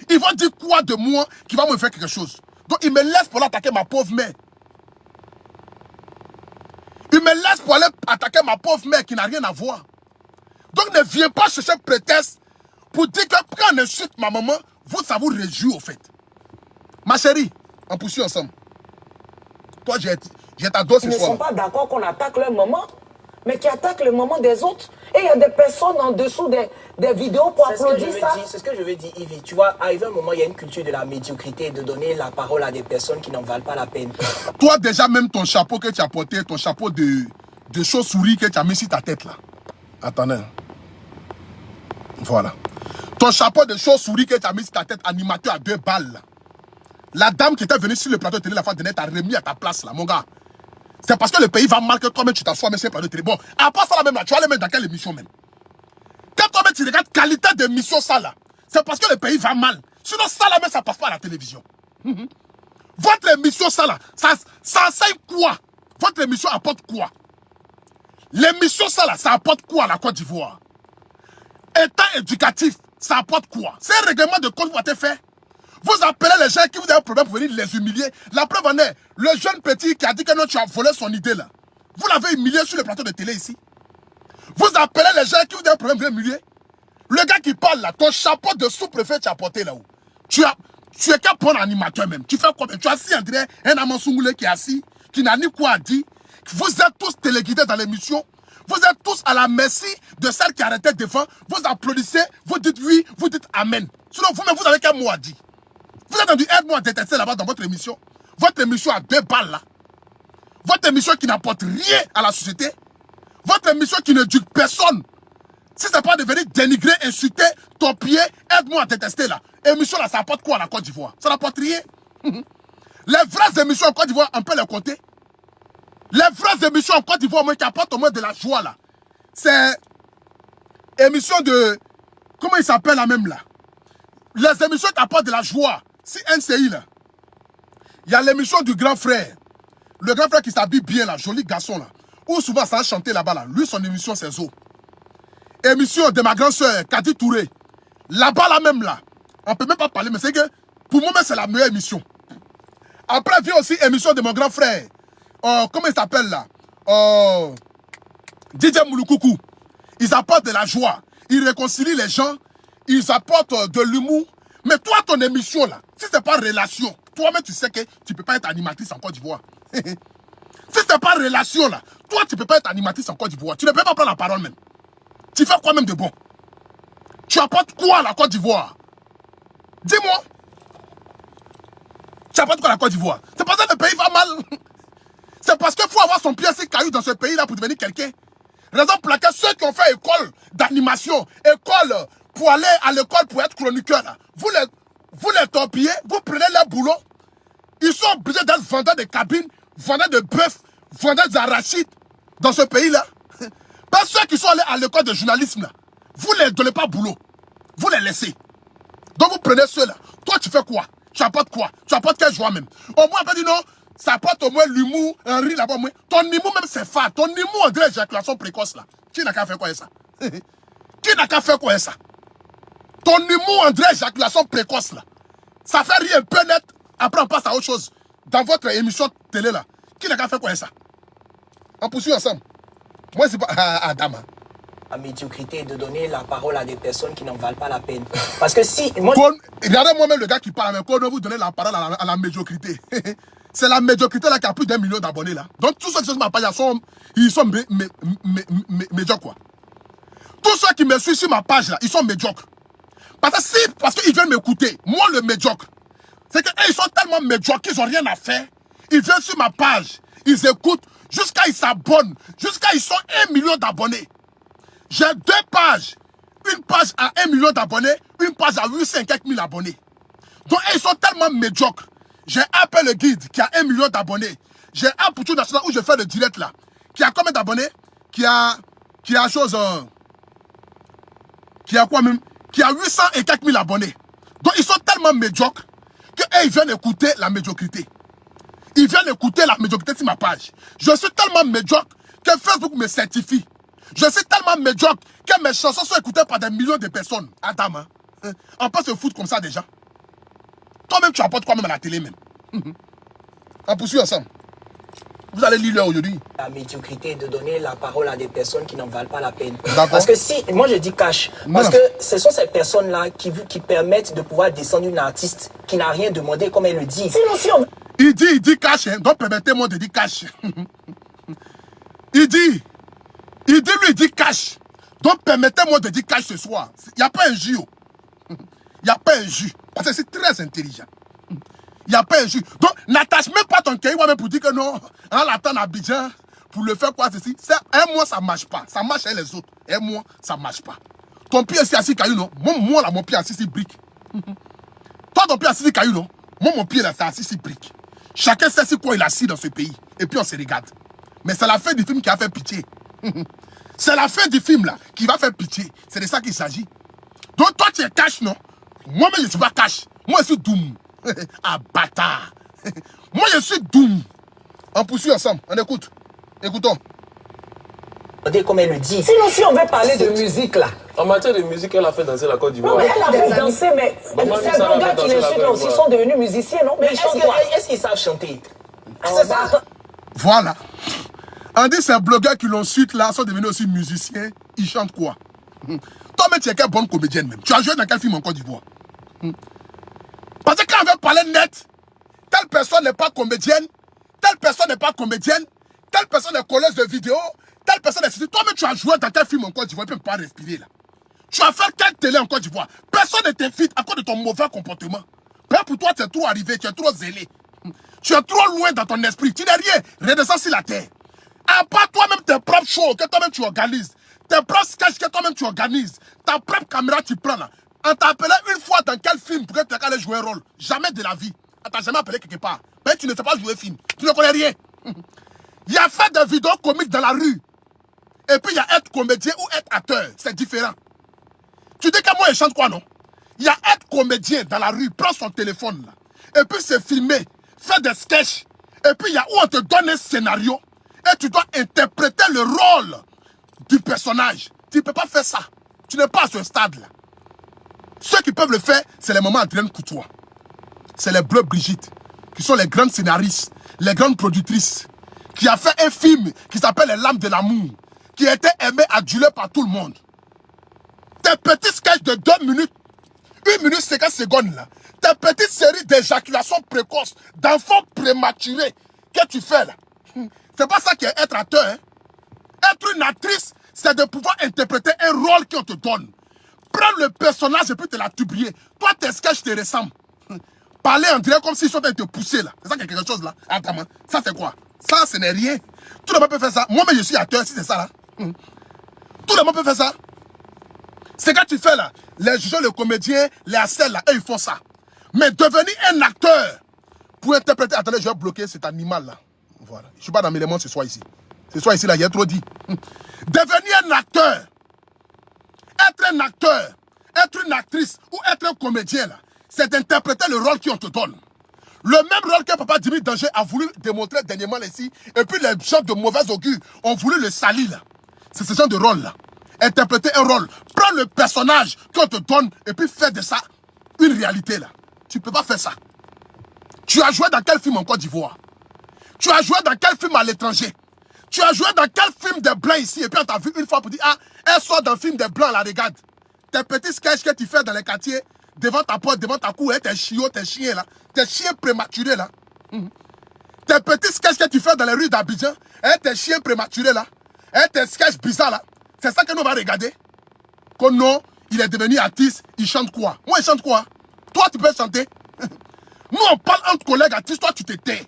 Ils vont dire quoi de moi qui va me faire quelque chose? Donc ils me laissent pour aller attaquer ma pauvre mère. Ils me laissent pour aller attaquer ma pauvre mère qui n'a rien à voir. Donc ne viens pas chercher prétexte pour dire que quand on insulte ma maman, vous, ça vous réjouit au fait. Ma chérie, on poursuit ensemble. Toi, j'ai ta dose ce soir. Ils ne sont pas d'accord qu'on attaque leur maman, mais qui attaquent le maman des autres. Et il y a des personnes en dessous des vidéos pour applaudir ça. C'est ce que je veux dire, Yves. Tu vois, arrivé un moment, il y a une culture de la médiocrité, de donner la parole à des personnes qui n'en valent pas la peine. Toi, déjà, même ton chapeau que tu as porté, ton chapeau de chauve-souris que tu as mis sur ta tête, là. Attendez. Voilà. Ton chapeau de chauve-souris que tu as mis sur ta tête, animateur à 2 balles, là. La dame qui était venue sur le plateau de télé la fois dernière t'a remis à ta place, là, mon gars. C'est parce que le pays va mal que toi-même tu t'assois même sur le plateau de télé. Bon, à part ça, là même, là, tu vas aller mettre dans quelle émission même? Quand toi-même tu regardes qualité d'émission, ça, là, c'est parce que le pays va mal. Sinon, ça, là, même, ça passe pas à la télévision. Votre émission, ça, là, ça enseigne quoi? Votre émission apporte quoi? L'émission, ça, là, ça apporte quoi à la Côte d'Ivoire? État éducatif, ça apporte quoi? C'est un règlement de compte qui va être fait. Vous appelez les gens qui vous ont un problème pour venir les humilier. La preuve en est, le jeune petit qui a dit que non, tu as volé son idée là. Vous l'avez humilié sur le plateau de télé ici. Vous appelez les gens qui vous ont un problème pour humilier. Le gars qui parle là, ton chapeau de sous-préfet tu as porté là-haut. Tu es qu'un bon animateur même. Tu fais quoi? Tu es assis, on dirait un Amansoungoulé qui est assis, qui n'a ni quoi à dire. Vous êtes tous téléguidés dans l'émission. Vous êtes tous à la merci de celle qui arrêtait devant. Vous applaudissez, vous dites oui, vous dites amen. Sinon vous-même vous avez qu'un mot à dire. Vous êtes dans du aide-moi à détester là-bas dans votre émission. Votre émission à 2 balles là. Votre émission qui n'apporte rien à la société. Votre émission qui n'éduque personne. Si ce n'est pas de venir dénigrer, insulter, torpiller, aide-moi à détester là. Émission là, ça apporte quoi à la Côte d'Ivoire? Ça n'apporte rien. Les vraies émissions en Côte d'Ivoire, on peut les compter. Les vraies émissions en Côte d'Ivoire, qui apportent au moins de la joie là. C'est émission de... Comment il s'appelle la même là? Les émissions qui apportent de la joie. Si NCI là, il y a l'émission du grand frère. Le grand frère qui s'habille bien là, joli garçon là. Ou souvent ça a chanté là-bas là. Lui son émission c'est Zo. Émission de ma grande soeur, Kadi Touré. Là-bas là même là. On peut même pas parler mais c'est que pour moi c'est la meilleure émission. Après vient aussi émission de mon grand frère. Comment il s'appelle là? DJ Mouloukoukou. Ils apportent de la joie. Ils réconcilient les gens. Ils apportent de l'humour. Mais toi, ton émission là, si c'est pas relation, toi-même tu sais que tu peux pas être animatrice en Côte d'Ivoire. Si c'est pas relation là, toi tu peux pas être animatrice en Côte d'Ivoire. Tu ne peux pas prendre la parole même. Tu fais quoi même de bon? Tu apportes quoi à la Côte d'Ivoire? Dis-moi. Tu apportes quoi à la Côte d'Ivoire? C'est parce que le pays va mal. C'est parce qu'il faut avoir son pied assez caillou dans ce pays là pour devenir quelqu'un. Raison pour laquelle ceux qui ont fait école d'animation, école pour aller à l'école pour être chroniqueur, là, vous les torpillez, vous prenez leur boulot. Ils sont obligés d'être vendeurs de cabines, vendeurs de bœuf, vendeurs d'arachides dans ce pays-là. Pas ceux qui sont allés à l'école de journalisme, là, vous ne les donnez pas boulot. Vous les laissez. Donc vous prenez ceux-là. Toi, tu fais quoi? Tu apportes quoi? Tu apportes quelle joie même? Au moins, on peut dire non, ça apporte au moins l'humour, un rire là-bas. Ton humour même, c'est fade. Ton humour, on dirait éjaculation précoce là. Qui n'a qu'à faire quoi ça? Qui n'a qu'à faire quoi ça? Ton humour, on dirait éjaculation précoce là. Ça fait rire un peu net. Après, on passe à autre chose. Dans votre émission télé là. Qui n'a qu'à faire quoi ça? On poursuit ensemble. Moi, c'est pas... Adam. La médiocrité, de donner la parole à des personnes qui n'en valent pas la peine. Parce que si... Regardez moi-même le gars qui parle, mais quand vous donnez la parole à la médiocrité. C'est la médiocrité là qui a plus d'1 million d'abonnés là. Donc tous ceux qui sont sur ma page, ils sont médiocres quoi. Tous ceux qui me suivent sur ma page là, ils sont médiocres. Parce qu'ils veulent m'écouter. Moi le médiocre, C'est qu'ils sont tellement médiocres qu'ils n'ont rien à faire. Ils viennent sur ma page, ils écoutent, jusqu'à ils s'abonnent, jusqu'à ils sont 1 million d'abonnés. J'ai 2 pages. Une page à 1 million d'abonnés, une page à 800 et quelques mille abonnés. Donc ils sont tellement médiocres. J'ai appelé le guide qui a 1 million d'abonnés. J'ai un Poutou National où je fais le direct là. Qui a combien d'abonnés? Qui a chose... qui a quoi même? Qui a 800 et quelques mille abonnés. Donc ils sont tellement médiocres qu'ils viennent écouter la médiocrité. Ils viennent écouter la médiocrité sur ma page. Je suis tellement médiocre que Facebook me certifie. Je suis tellement médiocre que mes chansons sont écoutées par des millions de personnes. Adam, hein? On peut se foutre comme ça déjà. Toi-même, tu apportes quoi même à la télé même. On poursuit ensemble. Vous allez lire aujourd'hui. La médiocrité de donner la parole à des personnes qui n'en valent pas la peine. Parce que si, moi je dis cash, parce que ce sont ces personnes-là qui permettent de pouvoir descendre une artiste qui n'a rien demandé, comme elle le dit. Sinon, si on... Il dit cash, hein. Donc permettez-moi de dire cash. Il dit cash. Donc permettez-moi de dire cash ce soir. Il n'y a pas un jus. Il n'y a pas un jus. Parce que c'est très intelligent. Il n'y a pas un jus. Donc n'attache même pas ton cahier même pour dire que non, on l'attend à Abidjan pour le faire quoi ceci. Un mois ça ne marche pas. Ça marche avec les autres. Un mois ça ne marche pas. Ton pied est assis caillou non. Moi là mon pied est assis sur brique. Toi ton pied est assis caillou non. Moi mon pied là c'est assis sur brique. Chacun sait sur quoi il est assis dans ce pays. Et puis on se regarde. Mais c'est la fin du film qui a fait pitié. C'est la fin du film là qui va faire pitié. C'est de ça qu'il s'agit. Donc toi tu es cash non. Moi-même je ne suis pas cash. Moi je suis doom. Ah bâtard. Moi je suis doom. On poursuit ensemble. On écoute. Écoutons. Comme elle le dit. Sinon si on veut parler de musique là. En matière de musique, elle a fait danser la Côte d'Ivoire. Non, mais elle a fait danser, mais ces gars qui l'insultent là aussi sont devenus musiciens, non? Mais est-ce qu'ils savent chanter? C'est ça. Voilà. On dit ces blogueurs qui l'insultent là sont devenus aussi musiciens. Ils chantent quoi? Toi-même, tu es quelle bonne comédienne même. Tu as joué dans quel film en Côte d'Ivoire? Parce que quand on veut parler net, telle personne n'est pas comédienne, telle personne n'est pas comédienne, telle personne est colleuse de vidéos, telle personne est... Toi-même, tu as joué dans quel film en Côte d'Ivoire, tu ne peux pas respirer là. Tu as fait quelle télé en Côte d'Ivoire? Personne ne t'invite à cause de ton mauvais comportement. Père, pour toi, tu es trop arrivé, tu es trop zélé. Tu es trop loin dans ton esprit. Tu n'es rien. Redescends sur la terre. À part toi-même tes propres shows que toi-même tu organises, tes propres sketchs que toi-même tu organises, ta propre caméra tu prends là. On t'a appelé une fois dans quel film pour que tu aies jouer un rôle? Jamais de la vie. On t'a jamais appelé quelque part. Mais tu ne sais pas jouer film. Tu ne connais rien. Il y a fait des vidéos comiques dans la rue. Et puis il y a être comédien ou être acteur. C'est différent. Tu dis que moi je chante quoi non? Il y a être comédien dans la rue, prends son téléphone là. Et puis c'est filmé, fait des sketchs. Et puis il y a où on te donne un scénario. Et tu dois interpréter le rôle du personnage. Tu ne peux pas faire ça. Tu n'es pas à ce stade-là. Ceux qui peuvent le faire, c'est les mamans Adrienne Coutois. C'est les Bleu Brigitte, qui sont les grandes scénaristes, les grandes productrices, qui a fait un film qui s'appelle Les Lames de l'amour, qui a été aimé, adulé par tout le monde. Tes petits sketchs de 2 minutes, 1 minute 50 secondes là, tes petites séries d'éjaculation précoce, d'enfants prématurés que tu fais là. C'est pas ça qui est être acteur. Hein? Être une actrice, c'est de pouvoir interpréter un rôle qu'on te donne. Prends le personnage et puis te l'attribuer. Toi, tes sketchs te ressemblent. Parler en direct comme s'ils sont en train de te pousser là. C'est ça qu'il y a quelque chose là. Attends, ça c'est quoi? Ça, ce n'est rien. Tout le monde peut faire ça. Moi-même, je suis acteur, si c'est ça là. Tout le monde peut faire ça. C'est quand tu fais là, les juges, les comédiens, les acteurs là, eux ils font ça. Mais devenir un acteur pour interpréter... Attendez, je vais bloquer cet animal là. Voilà. Je ne suis pas dans mes éléments ce soir ici. Ce soir ici là, il y a trop dit. Devenir un acteur, être un acteur, être une actrice ou être un comédien là, c'est d'interpréter le rôle qu'on te donne. Le même rôle que Papa Jimmy Danger a voulu démontrer dernièrement ici, et puis les gens de mauvais augure ont voulu le salir là. C'est ce genre de rôle là. Interpréter un rôle. Prends le personnage qu'on te donne et puis fais de ça une réalité là. Tu ne peux pas faire ça. Tu as joué dans quel film en Côte d'Ivoire? Tu as joué dans quel film à l'étranger? Tu as joué dans quel film des Blancs ici? Et puis on t'a vu une fois pour dire, ah, elle sort dans le film des Blancs, la regarde. Tes petits sketchs que tu fais dans les quartiers, devant ta porte, devant ta cour, tes chiots, tes chiens là, tes chiens prématurés là. Tes petits sketchs que tu fais dans les rues d'Abidjan, tes chiens prématurés là, tes sketchs bizarres là. C'est ça que nous va regarder. Que non, il est devenu artiste, il chante quoi? Moi, il chante quoi? Toi, tu peux chanter. Nous, on parle entre collègues artistes, toi, tu te tais.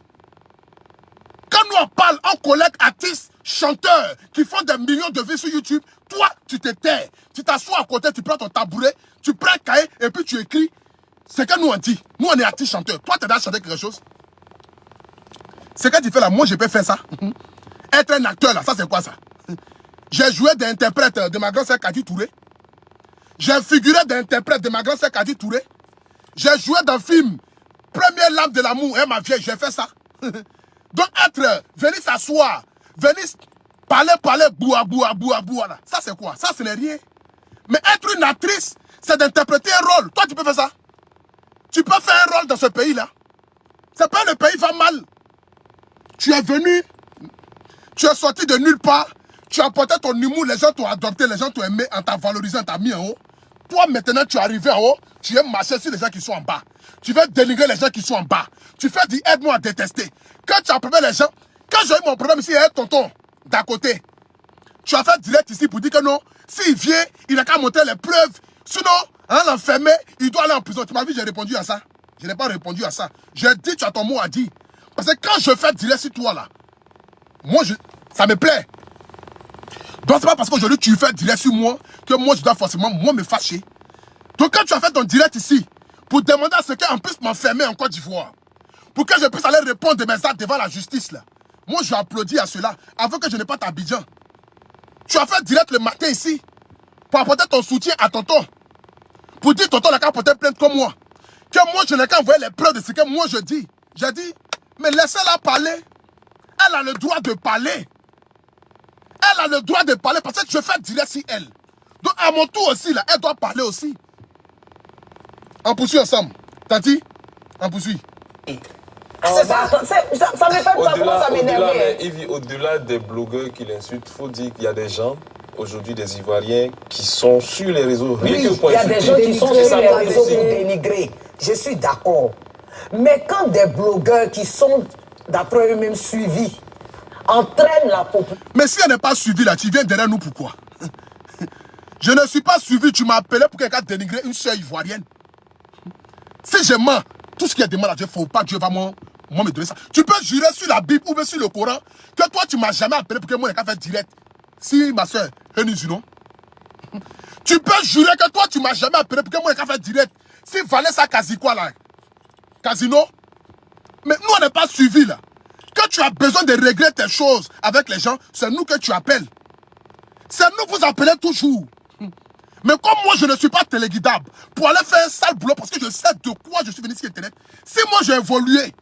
Quand nous, on parle entre collègues artistes, chanteurs, qui font des millions de vues sur YouTube, toi, tu te tais. Tu t'assois à côté, tu prends ton tabouret, tu prends un cahier et puis tu écris ce que nous, on dit. Nous, on est artistes chanteurs. Toi, tu as chanté quelque chose. Ce que tu fais là, moi, je peux faire ça. Être un acteur là, ça, c'est quoi ça? J'ai joué d'interprète de ma grande sœur Kadi Touré. J'ai figuré d'interprète de ma grande sœur Kadi Touré. J'ai joué dans le film Première lame de l'amour, ma vieille, j'ai fait ça. Donc venir s'asseoir, venir parler, boua, là. Ça c'est quoi? Ça ce n'est rien. Mais être une actrice, c'est d'interpréter un rôle. Toi tu peux faire ça. Tu peux faire un rôle dans ce pays-là. C'est pas le pays va mal. Tu es venu, tu es sorti de nulle part, tu as apporté ton humour, les gens t'ont adopté, les gens t'ont aimé, en t'a valorisé, en t'a mis en haut. Toi maintenant tu es arrivé en haut, tu aimes marcher sur les gens qui sont en bas. Tu veux dénigrer les gens qui sont en bas. Tu fais du aide-moi à détester. Quand tu as problème les gens, quand j'ai eu mon problème ici, il y a un tonton d'à côté. Tu as fait direct ici pour dire que non, s'il vient, il n'a qu'à monter les preuves. Sinon, l'enfermer, il doit aller en prison. Tu m'as vu, j'ai répondu à ça. Je n'ai pas répondu à ça. J'ai dit, tu as ton mot à dire. Parce que quand je fais direct sur toi là, moi, ça me plaît. Donc c'est pas parce qu'aujourd'hui tu fais direct sur moi que moi je dois forcément me fâcher. Donc quand tu as fait ton direct ici, pour demander à ce qu'on puisse m'enfermer en Côte d'Ivoire, pour que je puisse aller répondre de mes actes devant la justice là, moi je applaudis à cela, avant que je n'ai pas ta Abidjan. Tu as fait direct le matin ici, pour apporter ton soutien à tonton, pour dire tonton n'a qu'à porter plainte comme moi, que moi je n'ai qu'à envoyer les preuves de ce que moi je dis. J'ai dit, mais laissez-la parler, elle a le droit de parler. Elle a le droit de parler parce que je fais direct sur elle. Donc à mon tour aussi, là, elle doit parler aussi. On poursuit ensemble. T'as dit? On poursuit. C'est ça, ça me fait pas comment ça m'énerve. Au-delà des blogueurs qui l'insultent, il faut dire qu'il y a des gens, aujourd'hui des Ivoiriens, qui sont sur les réseaux. Oui, il y a des gens qui sont sur les réseaux pour dénigrer. Je suis d'accord. Mais quand des blogueurs qui sont, d'après eux-mêmes, suivis, entraînent la population. Mais si elle n'est pas suivie là, tu viens derrière nous pourquoi? Je ne suis pas suivi, tu m'as appelé pour quelqu'un dénigrer une soeur ivoirienne. Si je mens, tout ce qui est demandé à Dieu, il ne faut pas Dieu va moi me donner ça. Tu peux jurer sur la Bible ou bien sur le Coran que toi tu ne m'as jamais appelé pour que moi je fasse direct. Si ma soeur, non. Tu peux jurer que toi tu ne m'as jamais appelé pour que moi je fasse direct. Si Vanessa Kazi quoi là? Casino? Mais nous on n'est pas suivis là. Quand tu as besoin de régler tes choses avec les gens, c'est nous que tu appelles. C'est nous que vous appelez toujours. Mais comme moi, je ne suis pas téléguidable pour aller faire un sale boulot parce que je sais de quoi je suis venu sur Internet. Si moi, j'ai évolué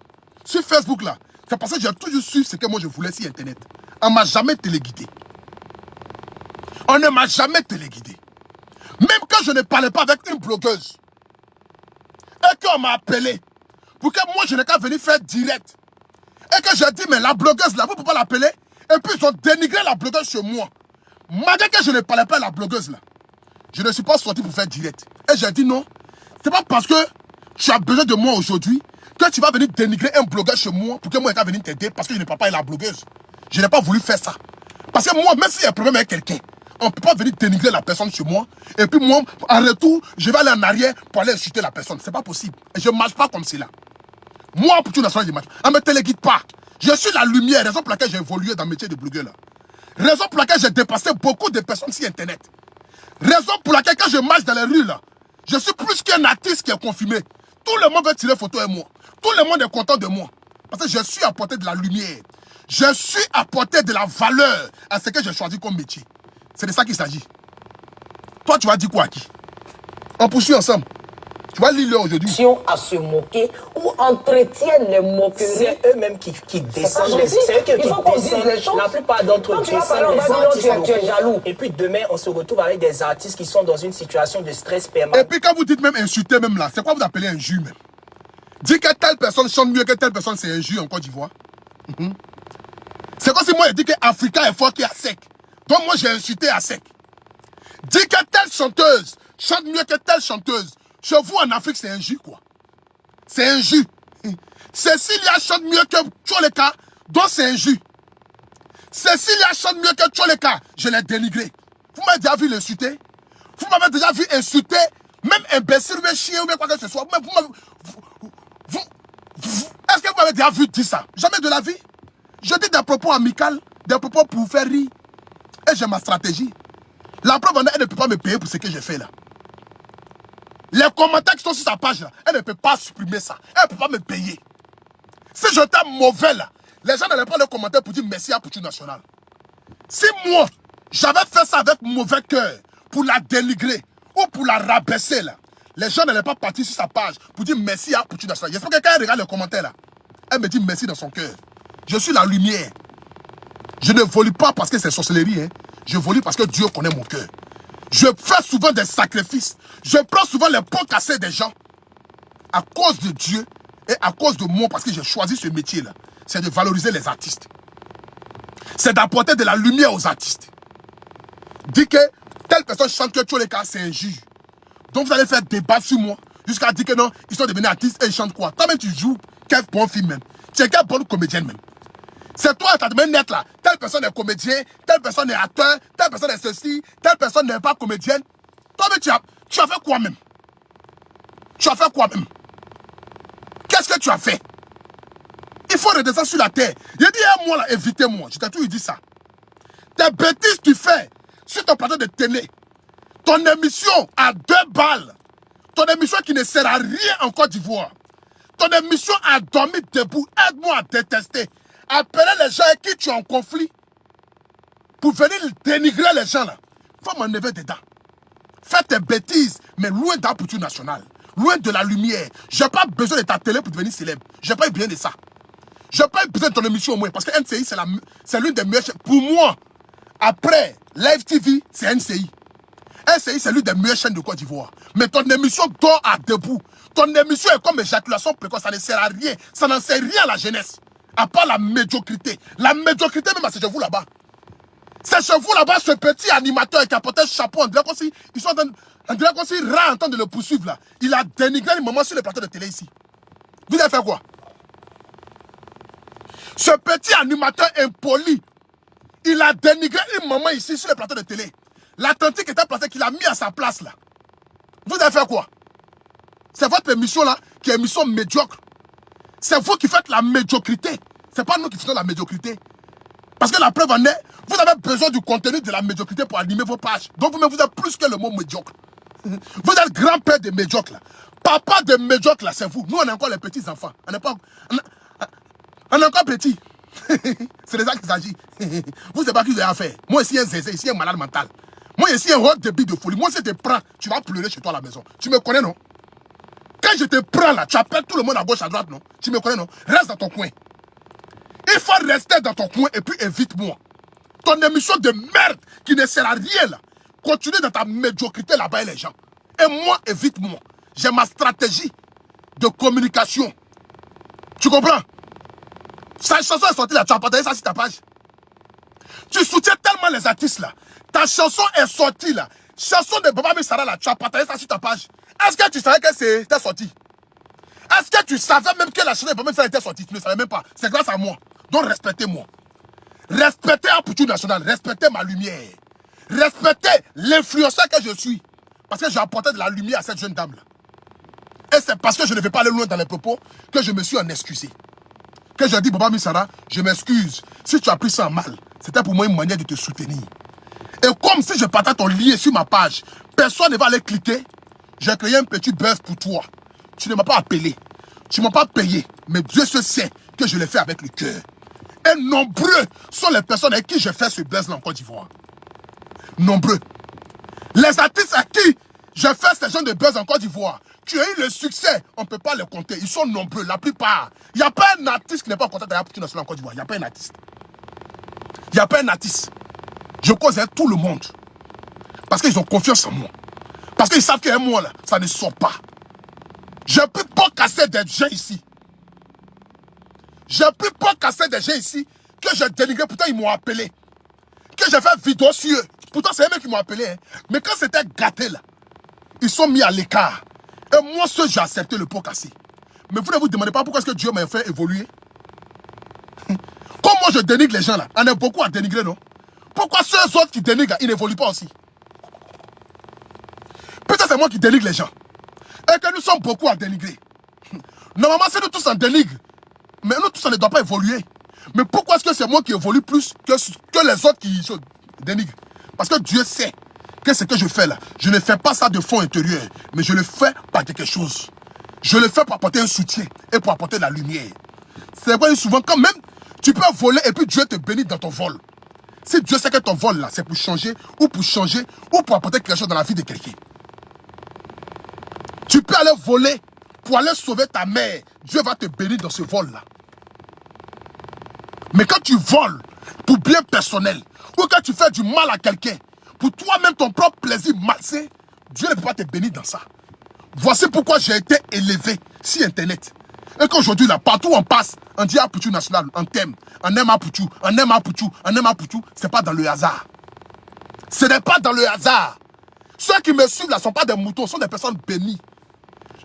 sur Facebook, là, c'est parce que j'ai toujours su ce que moi, je voulais sur Internet. On ne m'a jamais téléguidé. On ne m'a jamais téléguidé. Même quand je ne parlais pas avec une blogueuse et qu'on m'a appelé pour que moi, je n'ai qu'à venir faire direct. Et que j'ai dit, mais la blogueuse, là, vous ne pouvez pas l'appeler. Et puis, ils ont dénigré la blogueuse chez moi. Malgré que je ne parlais pas à la blogueuse, là. Je ne suis pas sorti pour faire direct. Et j'ai dit non. C'est pas parce que tu as besoin de moi aujourd'hui que tu vas venir dénigrer un blogueur chez moi pour que moi, je vais venir t'aider parce que je ne parle pas à la blogueuse. Je n'ai pas voulu faire ça. Parce que moi, même s'il y a un problème avec quelqu'un, on ne peut pas venir dénigrer la personne chez moi. Et puis moi, en retour, je vais aller en arrière pour aller insulter la personne. C'est pas possible. Et je ne marche pas comme cela. Moi, pour tout national, je marche. On ne me téléguide pas. Je suis la lumière, raison pour laquelle j'ai évolué dans le métier de blogueur là. Raison pour laquelle j'ai dépassé beaucoup de personnes sur Internet. Raison pour laquelle quand je marche dans les rues là, je suis plus qu'un artiste qui est confirmé. Tout le monde veut tirer photo avec moi. Tout le monde est content de moi. Parce que je suis apporté de la lumière. Je suis apporté de la valeur à ce que j'ai choisi comme métier. C'est de ça qu'il s'agit. Toi, tu vas dire quoi à qui? On poursuit ensemble. Tu vas lire aujourd'hui. À se moquer ou entretiennent les moqueries. C'est eux-mêmes qui descendent les... C'est eux qui descendent les choses. La plupart d'entre eux descendent les artistes. Tu es jaloux. Et puis demain, on se retrouve avec des artistes qui sont dans une situation de stress permanent. Et puis quand vous dites même insulter même là, c'est quoi vous appelez injure même? Dire que telle personne chante mieux que telle personne, c'est injure en Côte d'Ivoire. C'est comme si moi je dis que Africa est fort qui est à sec. Donc moi j'ai insulté à sec. Dire que telle chanteuse chante mieux que telle chanteuse. Chez vous, en Afrique, c'est injure, quoi. C'est injure. Cécilia chante mieux que Tcholeka, donc c'est injure. Cécilia chante mieux que Tcholeka, je l'ai dénigré. Vous m'avez déjà vu l'insulter? Vous m'avez déjà vu insulter, même imbécile ou chien ou quoi que ce soit. Est-ce que vous avez déjà vu dire ça? Jamais de la vie. Je dis des propos amicaux, des propos pour vous faire rire. Et j'ai ma stratégie. La preuve, elle ne peut pas me payer pour ce que j'ai fait là. Les commentaires qui sont sur sa page là, elle ne peut pas supprimer ça. Elle ne peut pas me payer. Si j'étais mauvais là, les gens n'allaient pas le commentaire pour dire merci à Poutou National. Si moi, j'avais fait ça avec mauvais cœur, pour la dénigrer ou pour la rabaisser là, les gens n'allaient pas partir sur sa page pour dire merci à Poutou National. J'espère que quand elle regarde les commentaires là, elle me dit merci dans son cœur. Je suis la lumière. Je ne volue pas parce que c'est sorcellerie. Hein. Je volue parce que Dieu connaît mon cœur. Je fais souvent des sacrifices. Je prends souvent les pots cassés des gens. À cause de Dieu et à cause de moi, parce que j'ai choisi ce métier-là. C'est de valoriser les artistes. C'est d'apporter de la lumière aux artistes. Dis que telle personne chante que tous les cas, c'est un juge. Donc vous allez faire débat sur moi. Jusqu'à dire que non, ils sont devenus artistes et ils chantent quoi? Toi-même tu joues, quel bon film même. Tu es quelle bonne comédienne même. C'est toi, tu as de net là. Telle personne est comédien, telle personne est acteur, telle personne est ceci, telle personne n'est pas comédienne. Toi-même, tu as fait quoi même? Tu as fait quoi même? Qu'est-ce que tu as fait? Il faut redescendre sur la terre. Il dit, moi là, évitez-moi. Je t'ai toujours dit ça. Tes bêtises tu fais sur ton plateau de télé. Ton émission à 2 balles. Ton émission qui ne sert à rien en Côte d'Ivoire. Ton émission a dormi debout. Aide-moi à détester. Appelez les gens avec qui tu es en conflit pour venir dénigrer les gens là. Faut m'enlever dedans. Fais tes bêtises, mais loin d'un Poutou National. Loin de la lumière. J'ai pas besoin de ta télé pour devenir célèbre. J'ai pas eu besoin de ça. J'ai pas eu besoin de ton émission au moins. Parce que NCI, c'est l'une des meilleures chaînes. Pour moi, après Live TV, c'est NCI. NCI, c'est l'une des meilleures chaînes de Côte d'Ivoire. Mais ton émission dort à debout. Ton émission est comme éjaculation précoce. Ça ne sert à rien. Ça n'en sert rien à la jeunesse. À part la médiocrité. La médiocrité même, c'est chez vous là-bas. C'est chez vous là-bas, ce petit animateur qui a porté un chapeau. On dirait comme si Ra est en train de le poursuivre là. Il a dénigré une maman sur le plateau de télé ici. Vous avez fait quoi? Ce petit animateur impoli, il a dénigré une maman ici sur le plateau de télé. L'Atlantique était placé qu'il a mis à sa place là. Vous avez fait quoi? C'est votre émission là qui est une émission médiocre. C'est vous qui faites la médiocrité. C'est pas nous qui faisons la médiocrité. Parce que la preuve en est, vous avez besoin du contenu de la médiocrité pour animer vos pages. Donc vous êtes plus que le mot médiocre. Vous êtes grand-père des médiocres là. Papa des médiocres là, c'est vous. Nous on est encore les petits enfants. On est encore petits. C'est de ça qu'il s'agit. Vous ne savez pas qui vous avez affaire. Moi ici un zézé, ici un malade mental. Moi ici un haut débit de folie. Moi si je te prends, tu vas pleurer chez toi à la maison. Tu me connais non? Quand je te prends là, tu appelles tout le monde à gauche, à droite, non? Tu me connais, non? Reste dans ton coin. Il faut rester dans ton coin et puis évite-moi. Ton émission de merde qui ne sert à rien là. Continue dans ta médiocrité là-bas et les gens. Et moi, évite-moi. J'ai ma stratégie de communication. Tu comprends? Sa chanson est sortie là, tu as partagé ça sur ta page. Tu soutiens tellement les artistes là. Ta chanson est sortie là. Chanson de Baba Missara là, tu as partagé ça sur ta page. Est-ce que tu savais que c'était sorti? Est-ce que tu savais même que la chanson de Baba Missara était sortie? Tu ne savais même pas. C'est grâce à moi. Donc respectez-moi. Respectez un Poutou National. Respectez ma lumière. Respectez l'influenceur que je suis. Parce que j'ai apporté de la lumière à cette jeune dame là. Et c'est parce que je ne vais pas aller loin dans les propos que je me suis en excusé. Que j'ai dit, Baba Missara, je m'excuse. Si tu as pris ça mal, c'était pour moi une manière de te soutenir. Et comme si je partage ton lien sur ma page, personne ne va aller cliquer. J'ai créé un petit buzz pour toi. Tu ne m'as pas appelé. Tu ne m'as pas payé. Mais Dieu se sait que je l'ai fait avec le cœur. Et nombreux sont les personnes avec qui j'ai fait ce buzz-là en Côte d'Ivoire. Nombreux. Les artistes à qui j'ai fait ce genre de buzz en Côte d'Ivoire, qui ont eu le succès, on ne peut pas les compter. Ils sont nombreux, la plupart. Il n'y a pas un artiste qui n'est pas content d'aller à Poutou National en Côte d'Ivoire. Il n'y a pas un artiste. Il n'y a pas un artiste. Je cause avec tout le monde. Parce qu'ils ont confiance en moi. Parce qu'ils savent qu'un moi là, ça ne sort pas. Je ne peux pas casser des gens ici. Je ne peux pas casser des gens ici que j'ai dénigré. Pourtant, ils m'ont appelé. Que j'ai fait vidéo sur eux. Pourtant, c'est eux qui m'ont appelé. Hein. Mais quand c'était gâté là, ils sont mis à l'écart. Et moi, j'ai accepté le pot cassé. Mais vous ne vous demandez pas pourquoi est-ce que Dieu m'a fait évoluer. Comme moi, je dénigre les gens là. On est beaucoup à dénigrer, non? Pourquoi ceux autres qui dénigrent, ils n'évoluent pas aussi? Peut-être c'est moi qui dénigre les gens. Et que nous sommes beaucoup à dénigrer. Normalement, si nous tous en dénigrent, Mais nous tous, on ne doit pas évoluer. Mais pourquoi est-ce que c'est moi qui évolue plus que les autres qui se dénigrent? Parce que Dieu sait que ce que je fais là, je ne fais pas ça de fond intérieur, mais je le fais par quelque chose. Je le fais pour apporter un soutien et pour apporter de la lumière. C'est pourquoi souvent, quand même, tu peux voler et puis Dieu te bénit dans ton vol. Si Dieu sait que ton vol là, c'est pour changer ou pour apporter quelque chose dans la vie de quelqu'un. Tu peux aller voler pour aller sauver ta mère. Dieu va te bénir dans ce vol là. Mais quand tu voles pour bien personnel, ou quand tu fais du mal à quelqu'un, pour toi-même ton propre plaisir malsain, Dieu ne peut pas te bénir dans ça. Voici pourquoi j'ai été élevé sur Internet. Et qu'aujourd'hui, là, partout où on passe, on dit Apoutou national, on t'aime, on aime Apoutou, on aime Apoutou, on aime Apoutou. Ce n'est pas dans le hasard. Ce n'est pas dans le hasard. Ceux qui me suivent là ne sont pas des moutons, ce sont des personnes bénies.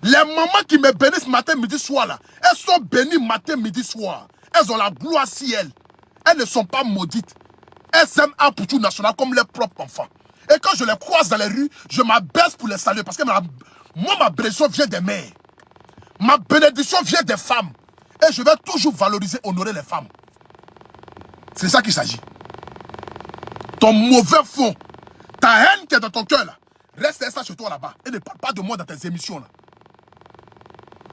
Les mamans qui me bénissent matin, midi, soir là, elles sont bénies matin, midi, soir. Elles ont la gloire si elles. Elles ne sont pas maudites. Elles aiment Apoutou national comme leurs propres enfants. Et quand je les croise dans les rues, je m'abaisse pour les saluer. Parce que moi, ma bénédiction vient des mères. Ma bénédiction vient des femmes. Et je vais toujours valoriser, honorer les femmes. C'est ça qu'il s'agit. Ton mauvais fond, ta haine qui est dans ton cœur là, reste ça chez toi là-bas. Et ne parle pas de moi dans tes émissions là.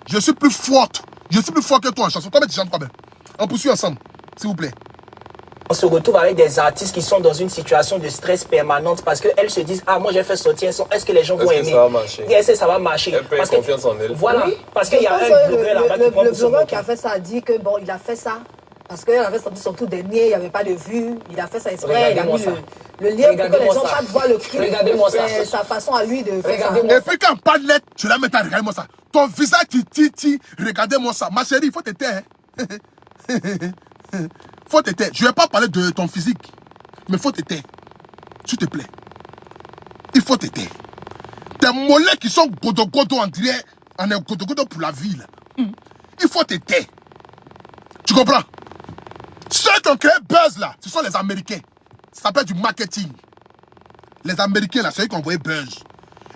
Je suis plus forte. Je suis plus fort que toi en chanson. Toi-même, tu chantes quoi même? On poursuit ensemble, s'il vous plaît. On se retrouve avec des artistes qui sont dans une situation de stress permanente parce qu'elles se disent, ah, moi j'ai fait sortir un son, est-ce que les gens vont aimer? Ça va marcher? Est-ce que ça va marcher? Elle perd confiance en elle. Voilà, Oui, parce qu'il y a un blogueur là-bas qui prend le pour se blogueur moquer. qui a fait ça a dit que bon, il a fait ça parce qu'elle avait sorti son tout dernier, il n'y avait pas de vues, il a fait ça exprès, il a mis le lien pour que les gens puissent voir le clip. Regardez-moi ça. C'est sa façon à lui de faire ça. Regardez-moi Et puis quand on parle net, tu la mets à regarder-moi ça. Ton visage titi, regardez-moi ça. Ma chérie, il faut te taire. Faut te taire. Je ne vais pas parler de ton physique, mais faut te taire. S'il te plaît. Il faut te taire. Tes mollets qui sont godo-godo, on dirait, on est godo-godo pour la ville. Il faut te taire. Tu comprends? Ceux qui ont créé Buzz là, ce sont les Américains. Ça s'appelle du marketing. Les Américains là, c'est eux qui ont envoyé Buzz.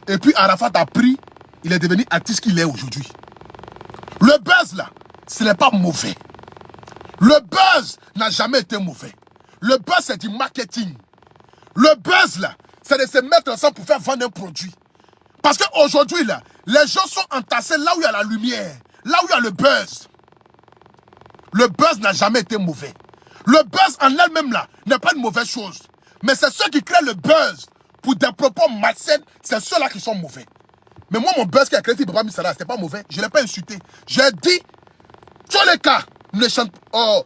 Et puis Arafat a pris, il est devenu artiste qu'il est aujourd'hui. Le Buzz là, ce n'est pas mauvais. Le Buzz n'a jamais été mauvais. Le Buzz c'est du marketing. Le Buzz là, c'est de se mettre ensemble pour faire vendre un produit. Parce qu'aujourd'hui là, les gens sont entassés là où il y a la lumière, là où il y a le Buzz. Le Buzz n'a jamais été mauvais. Le Buzz en elle-même là n'est pas une mauvaise chose. Mais c'est ceux qui créent le Buzz pour des propos malsains, c'est ceux-là qui sont mauvais. Mais moi, mon Buzz qui a créé Baba Misara, c'était pas mauvais. Je ne l'ai pas insulté. J'ai dit, Tcholeka ne chante. Oh,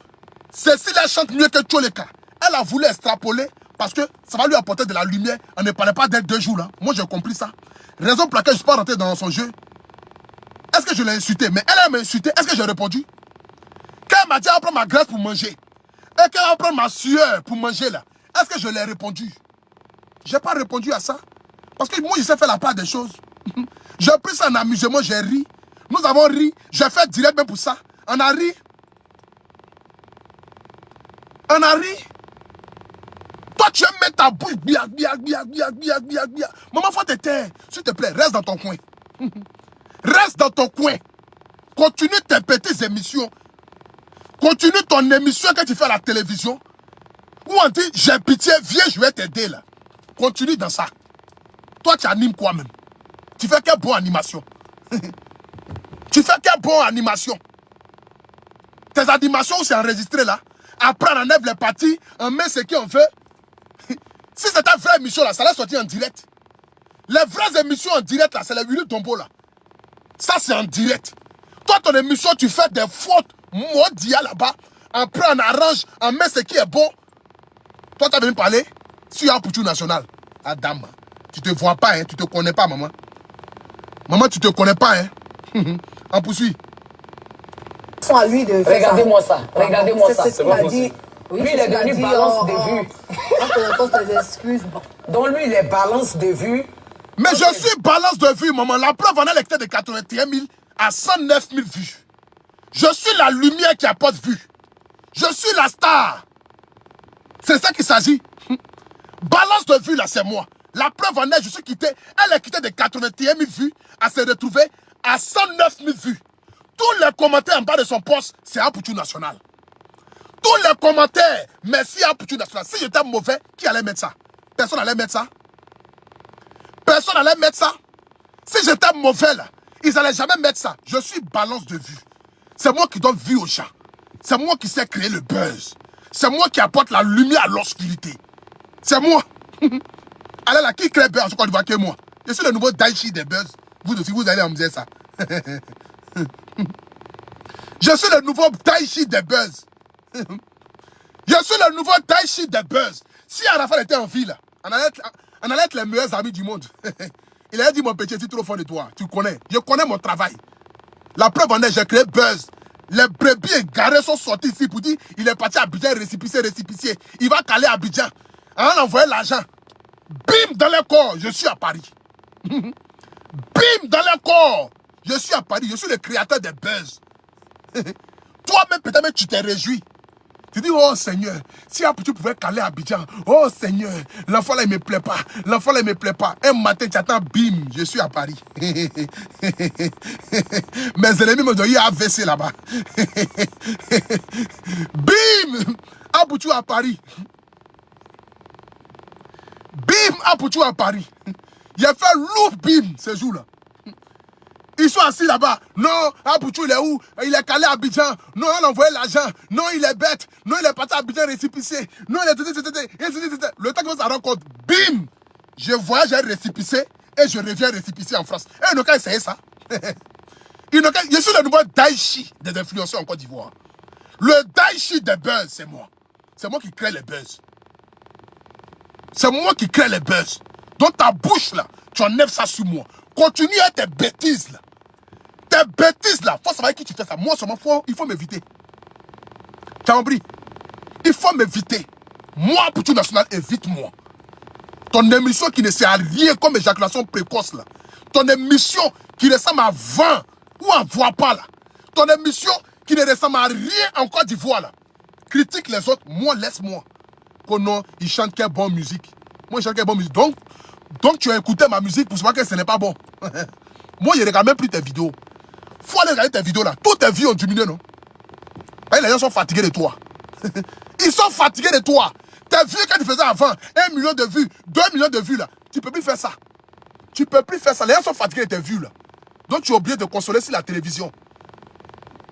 Cécile chante mieux que Tcholeka. Elle a voulu extrapoler parce que ça va lui apporter de la lumière. On ne parlait pas d'elle 2 jours là. Moi, j'ai compris ça. Raison pour laquelle je ne suis pas rentré dans son jeu. Est-ce que je l'ai insulté? Mais elle m'a insulté. Est-ce que j'ai répondu? Quand elle m'a dit, on va prendre ma graisse pour manger. Et quand elle va prendre ma sueur pour manger là. Est-ce que je l'ai répondu? Je n'ai pas répondu à ça. Parce que moi, je sais faire la part des choses. J'ai pris ça en amusement, j'ai ri. Nous avons ri. J'ai fait direct même pour ça. On a ri. On a ri. Toi, tu aimes mettre ta bouche. Maman, faut te taire. S'il te plaît, reste dans ton coin. Reste dans ton coin. Continue tes petites émissions. Continue ton émission que tu fais à la télévision. Où on dit, j'ai pitié, viens, je vais t'aider là. Continue dans ça. Toi, tu animes quoi même? Tu fais quelle bonne animation? Tu fais quelle bonne animation? Tes animations où c'est enregistré là. Après, on enlève les parties, on met ce qu'on veut. Si c'est une vraie émission là, ça l'a sorti en direct. Les vraies émissions en direct là, c'est les Willy Tombo là. Ça, c'est en direct. Toi, ton émission, tu fais des fautes maudites là-bas. Après, on arrange, on met ce qui est bon. Toi, tu as venu parler sur Apoutou national. Adam, tu te vois pas, hein, tu te connais pas, maman. Maman, tu te connais pas, hein. On poursuit. Sont à lui de faire Regardez-moi ça. Regardez-moi ça. C'est ce qu'il a dit. Lui, il est devenu balance de vues. On te des excuses. Bon. Donc lui, il est balance de vues. Mais je suis balance de vues, maman. La preuve en est était de 81 000 à 109 000 vues. Je suis la lumière qui apporte vue. Je suis la star. C'est ça qu'il s'agit. Balance de vues, là, c'est moi. La preuve en est, je suis quitté. Elle est quittée de 81 000 vues à se retrouver à 109 000 vues. Tous les commentaires en bas de son poste, c'est Apoutou National. Tous les commentaires, merci Apoutou National. Si j'étais mauvais, qui allait mettre ça? Personne n'allait mettre ça. Personne n'allait mettre ça. Si j'étais mauvais là, ils n'allaient jamais mettre ça. Je suis balance de vue. C'est moi qui donne vie aux gens. C'est moi qui sais créer le buzz. C'est moi qui apporte la lumière à l'obscurité. C'est moi. Allez là, qui crée buzz en Côte d'Ivoire que moi? Je suis le nouveau Daichi des buzz. Vous aussi, vous allez me dire ça. Je suis le nouveau Daichi des buzz. Je suis le nouveau Daichi des buzz. Si Arafat était en ville, on allait être les meilleurs amis du monde. Il a dit, mon petit, tu es trop fort de toi. Tu connais. Je connais mon travail. La preuve en est, j'ai créé buzz. Les brebis égarés sont sortis ici pour dire, il est parti à Abidjan, récipicier. Il va caler à Abidjan. On a envoyé l'argent. Bim, dans le corps, je suis à Paris. Bim, dans le corps, je suis à Paris. Je suis le créateur des buzz. Toi-même, peut-être, tu t'es réjoui. Tu dis, oh Seigneur, si tu pouvais caler à Abidjan, oh Seigneur, l'enfant là, il me plaît pas. L'enfant là, il me plaît pas. Un matin, tu attends, bim, je suis à Paris. Mes ennemis me disent, il y a AVC là-bas. Bim, Apoutou à Paris. Bim, Apoutou à Paris. Il a fait lourd, bim, ce jour-là. Ils sont assis là-bas. Non, Apoutou, il est où? Il est calé à Abidjan. Non, on a envoyé l'argent. Non, il est bête. Non, il est parti à Abidjan récipicier. Non, il est... Le temps qu'on s'en rend compte, bim! Je voyage à récipicier et je reviens récipicier en France. Et ils n'ont qu'à essayer ça. Je suis le nouveau Daichi des influenceurs en Côte d'Ivoire. Le Daichi des buzz, c'est moi. C'est moi qui crée les buzz. C'est moi qui crée les buzz. Dans ta bouche, là, tu enlèves ça sur moi. Continue à tes bêtises là. Tes bêtises là. Faut savoir qui tu fais ça. Moi seulement, il faut m'éviter. Tu as compris? Il faut m'éviter. Moi, Apoutou National, évite-moi. Ton émission qui ne sert à rien comme éjaculation précoce là. Ton émission qui ressemble à 20 ou à voix pas là. Ton émission qui ne ressemble à rien en Côte d'Ivoire là. Critique les autres. Moi, laisse-moi. Oh non, ils chantent quelle bonne musique. Moi, je chante quelle bonne musique. Donc tu as écouté ma musique pour savoir que ce n'est pas bon. Moi, je ne regarde même plus tes vidéos. Faut aller regarder tes vidéos là. Toutes tes vues ont diminué, non? Et les gens sont fatigués de toi. Ils sont fatigués de toi. Tes vues que tu faisais avant, 1 million de vues, 2 millions de vues là. Tu ne peux plus faire ça. Tu ne peux plus faire ça. Les gens sont fatigués de tes vues là. Donc tu es obligé de consoler sur la télévision.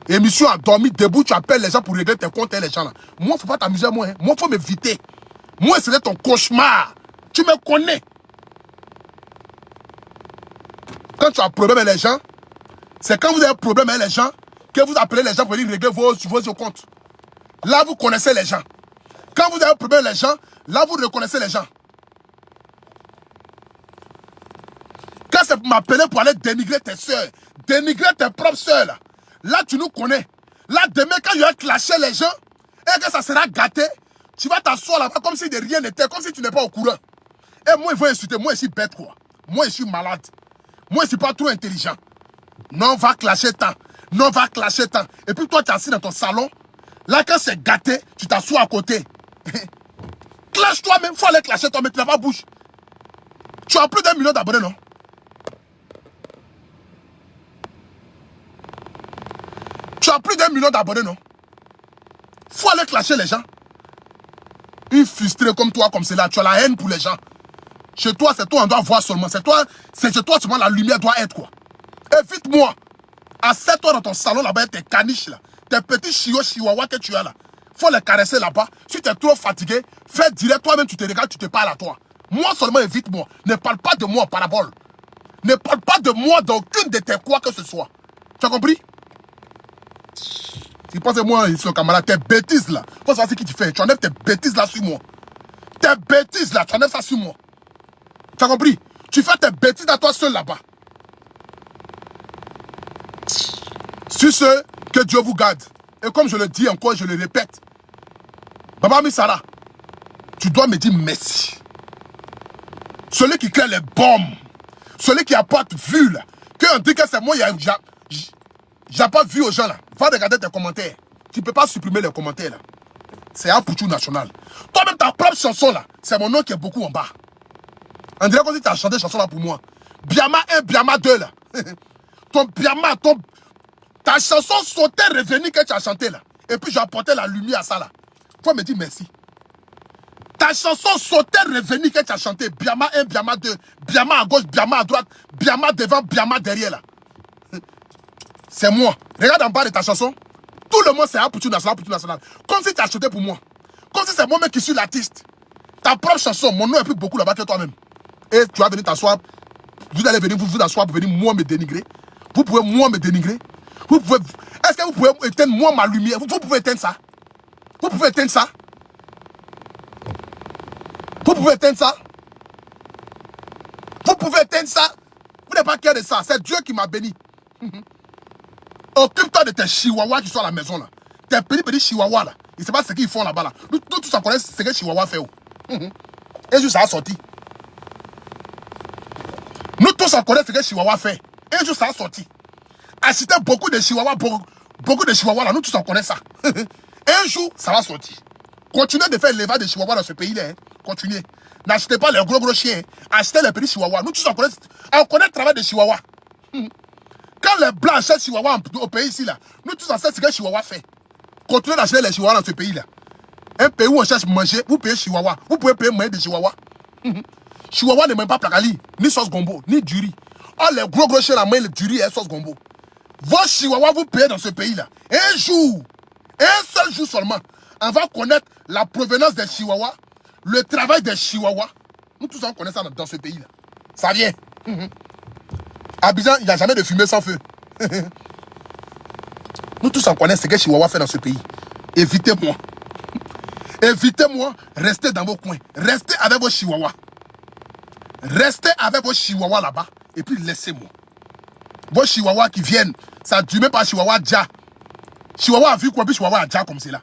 Émission à dormir debout, tu appelles les gens pour régler tes comptes et les gens là. Moi, il ne faut pas t'amuser à moi. Hein. Moi, il faut m'éviter. Moi, c'était ton cauchemar. Tu me connais. Quand tu as un problème avec les gens, c'est quand vous avez un problème avec les gens que vous appelez les gens pour venir régler vos comptes. Là, vous connaissez les gens. Quand vous avez un problème avec les gens, là, vous reconnaissez les gens. Quand c'est pour m'appeler pour aller dénigrer tes soeurs, dénigrer tes propres soeurs, là, tu nous connais. Là, demain, quand il va clasher les gens, et que ça sera gâté, tu vas t'asseoir là-bas comme si de rien n'était, comme si tu n'es pas au courant. Et moi, ils vont insulter. Moi, je suis bête, quoi. Moi, je suis malade. Moi, je ne suis pas trop intelligent. Non, va clasher tant. Non, va clasher tant. Et puis toi, tu es assis dans ton salon. Là, quand c'est gâté, tu t'assois à côté. Clash toi-même. Il faut aller clasher toi, mais tu n'as pas bouche. Tu as plus d'1 million d'abonnés, non? Tu as plus d'1 million d'abonnés, non? Il faut aller clasher les gens. Une frustrée comme toi, comme cela, tu as la haine pour les gens. Chez toi, c'est toi, on doit voir seulement. C'est chez toi seulement la lumière doit être, quoi. Évite-moi. Assieds-toi dans ton salon là-bas, tes caniches là. Tes petits chihuahuas que tu as là. Faut les caresser là-bas. Si tu es trop fatigué, fais direct toi-même, tu te regardes, tu te parles à toi. Moi seulement, évite-moi. Ne parle pas de moi en parabole. Ne parle pas de moi dans aucune de tes quoi que ce soit. Tu as compris? Tu penses que moi, ici, le camarade, tes bêtises là. Faut savoir ce que tu fais. Tu enlèves tes bêtises là sur moi. Tes bêtises là, tu enlèves ça sur moi. Tu as compris? Tu fais tes bêtises à toi seul là-bas. Sur ce, que Dieu vous garde. Et comme je le dis encore, je le répète. Baba Misara, tu dois me dire merci. Celui qui crée les bombes. Celui qui apporte vue là. Qu'on dit que c'est moi, j'ai pas vu aux gens là. Va regarder tes commentaires. Tu ne peux pas supprimer les commentaires là. C'est Apoutou National. Toi-même, ta propre chanson là, c'est mon nom qui est beaucoup en bas. On dirait que tu as chanté cette chanson là pour moi. Biama 1, Biama 2 là. Ton Biama, Ta chanson sautait, revenue que tu as chanté là. Et puis j'ai apporté la lumière à ça là. Faut me dire merci. Ta chanson sautait, revenue que tu as chanté. Biama 1, Biama 2, Biama à gauche, Biama à droite, Biama devant, Biama derrière là. C'est moi. Regarde en bas de ta chanson. Tout le monde c'est Aputu National. Comme si tu as chanté pour moi. Comme si c'est moi-même qui suis l'artiste. Ta propre chanson, mon nom est plus beaucoup là-bas que toi-même. Et tu vas venir t'asseoir. Vous allez venir vous asseoir pour venir moi me dénigrer. Vous pouvez moi me dénigrer. Est-ce que vous pouvez éteindre moi ma lumière? Vous pouvez éteindre ça? Vous pouvez éteindre ça? Vous pouvez éteindre ça? Vous pouvez éteindre ça? Vous n'êtes pas clair de ça. C'est Dieu qui m'a béni. Occupe-toi de tes chihuahuas qui sont à la maison là. Tes petits chihuahuas là. Ils ne savent pas ce qu'ils font là-bas là. Nous tous on connaît ce que chihuahua fait. Et juste ça a sorti. Nous tous on connaît ce que chihuahua fait. Et juste ça a sorti. Acheter beaucoup de chihuahuas, beaucoup de chihuahuas là. Nous tous on connaît ça. Un jour ça va sortir. Continuez de faire l'élevage de chihuahuas dans ce pays là. Continuez. N'achetez pas les gros chiens. Achetez les petits chihuahuas. Nous tous on connaît le travail de chihuahua. Quand les blancs achètent chihuahua au pays ici là, nous tous on sait ce que chihuahua fait. Continuez d'acheter les chihuahuas dans ce pays là. Un pays où on cherche manger, vous payez chihuahua. Vous pouvez payer moyen de chihuahua. Chihuahua ne mange pas placali, ni sauce gombo, ni du riz. Oh, les gros chiens là mangent du riz et sauce gombo. Vos chihuahuas vous payez dans ce pays là. Un jour, un seul jour seulement, on va connaître la provenance des chihuahuas, le travail des chihuahuas. Nous tous on connaît ça dans ce pays là. Ça vient. Abidjan, il n'y a jamais de fumée sans feu. Nous tous on connaît ce que chihuahua fait dans ce pays. Évitez-moi. Évitez-moi, restez dans vos coins. Restez avec vos chihuahuas. Restez avec vos chihuahuas là-bas. Et puis laissez-moi. Vos chihuahuas qui viennent, ça ne dure même pas chihuahua déjà. Chihuahua a vu quoi, puis chihuahua a déjà comme c'est là.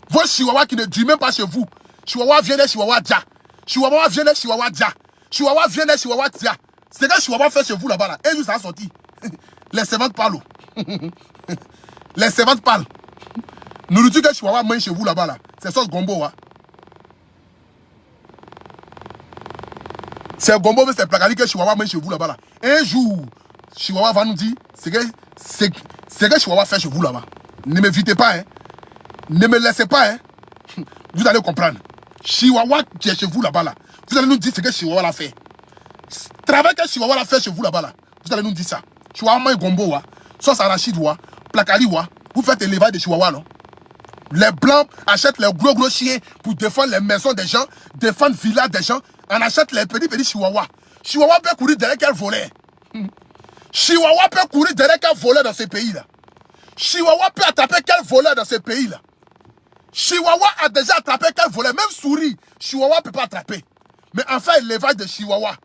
Vos chihuahuas qui ne durent même pas chez vous. Chihuahua vient des chihuahua déjà. Chihuahua vient des chihuahua déjà. Chihuahua vient des chihuahua déjà. C'est que chihuahua fait chez vous là-bas là. Et nous ça a sorti. Les servantes parlent. Les servantes parlent. Nourriture que chihuahua mange chez vous là-bas là. C'est sauce gombo. Hein. C'est gombo, mais c'est placali que chihuahua mange chez vous là-bas là. Un jour, chihuahua va nous dire c'est que chihuahua fait chez vous là-bas. Ne m'évitez pas. Hein. Ne me laissez pas. Hein. Vous allez comprendre. Chihuahua qui est chez vous là-bas là. Vous allez nous dire ce que chihuahua l'a fait. Travail que chihuahua l'a fait chez vous là-bas là. Vous allez nous dire ça. Chihuahua mange gombo. Hein. Sauce arachide. Placali. Vous faites élevage de chihuahua non? Les blancs achètent les gros chiens pour défendre les maisons des gens, défendre les villas des gens. On achète les petits chihuahuas. Chihuahua peut courir derrière quel volet? Chihuahua peut courir derrière quel volet dans ce pays-là? Chihuahua peut attraper quel volet dans ce pays-là? Chihuahua a déjà attrapé quel volet? Même souris, Chihuahua ne peut pas attraper. Mais enfin, l'élevage de Chihuahua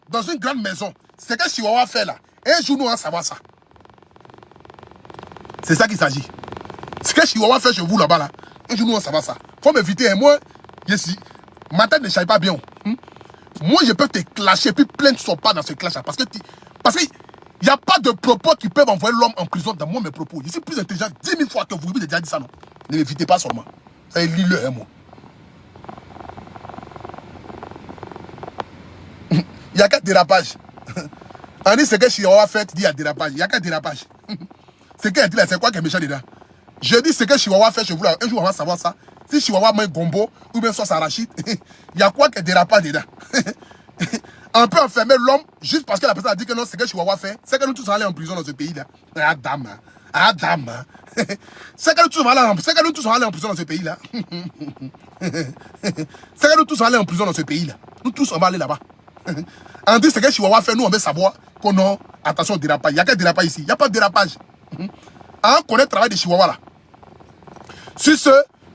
dans une grande maison, c'est ce que Chihuahua fait là. Un jour, nous allons savoir ça. C'est ça qu'il s'agit. Ce que Chihuahua fait chez vous là-bas, là, un jour nous on savoir ça. Faut m'éviter. Moi, ma tête ne chaille pas bien. Moi, je peux te clasher, puis plein ne sont pas dans ce clash-là. Parce qu'il n'y a pas de propos qui peuvent envoyer l'homme en prison dans moi, mes propos. Je suis plus intelligent 10 000 fois que vous. J'ai déjà dit ça, non? Ne m'évitez pas seulement. Ça lis-le, hein, moi. Il n'y a qu'un dérapage. On dit ce que Chihuahua fait, il dit il y a dérapage. Il n'y a qu'un dérapage. Ce qu'elle dit là, c'est quoi qui est méchant dedans? Je dis ce que Chihuahua fait chez vous là. Un jour on va savoir ça. Si Chihuahua met gombo ou bien sauce arachide, il y a quoi qui dérapage pas dedans? On peut enfermer l'homme juste parce que la personne a dit que non, ce que Chihuahua fait, c'est que nous tous allons aller en prison dans ce pays là. Ah dame. C'est que nous tous allons aller en prison dans ce pays là. C'est que nous tous allons aller en prison dans ce pays là. Nous tous on va aller là-bas. On dit ce que Chihuahua fait, nous on veut savoir qu'on a attention au dérapage. Il n'y a qu'un dérapage ici. Il n'y a pas de dérapage. On connaît le travail de Chihuahua là. Sur ce,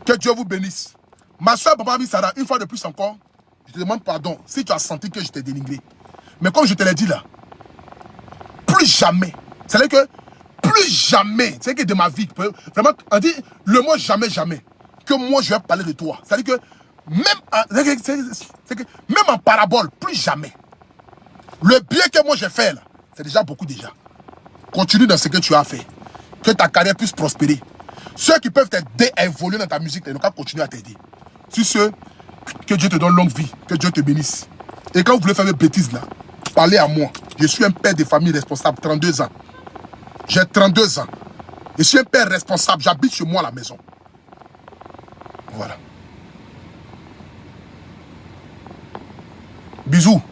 que Dieu vous bénisse. Ma soeur Baba Misara, une fois de plus encore, je te demande pardon si tu as senti que je t'ai dénigré. Mais comme je te l'ai dit là, plus jamais, c'est-à-dire que plus jamais, c'est que de ma vie, vraiment, on dit le mot jamais, que moi je vais parler de toi. C'est-à-dire que même en parabole, plus jamais. Le bien que moi j'ai fait là, c'est déjà beaucoup déjà. Continue dans ce que tu as fait. Que ta carrière puisse prospérer. Ceux qui peuvent t'aider à évoluer dans ta musique, ils n'ont qu'à continuer à t'aider. Sur ce, que Dieu te donne longue vie, que Dieu te bénisse. Et quand vous voulez faire des bêtises là, parlez à moi. Je suis un père de famille responsable, 32 ans. J'ai 32 ans. Je suis un père responsable. J'habite chez moi à la maison. Voilà. Bisous.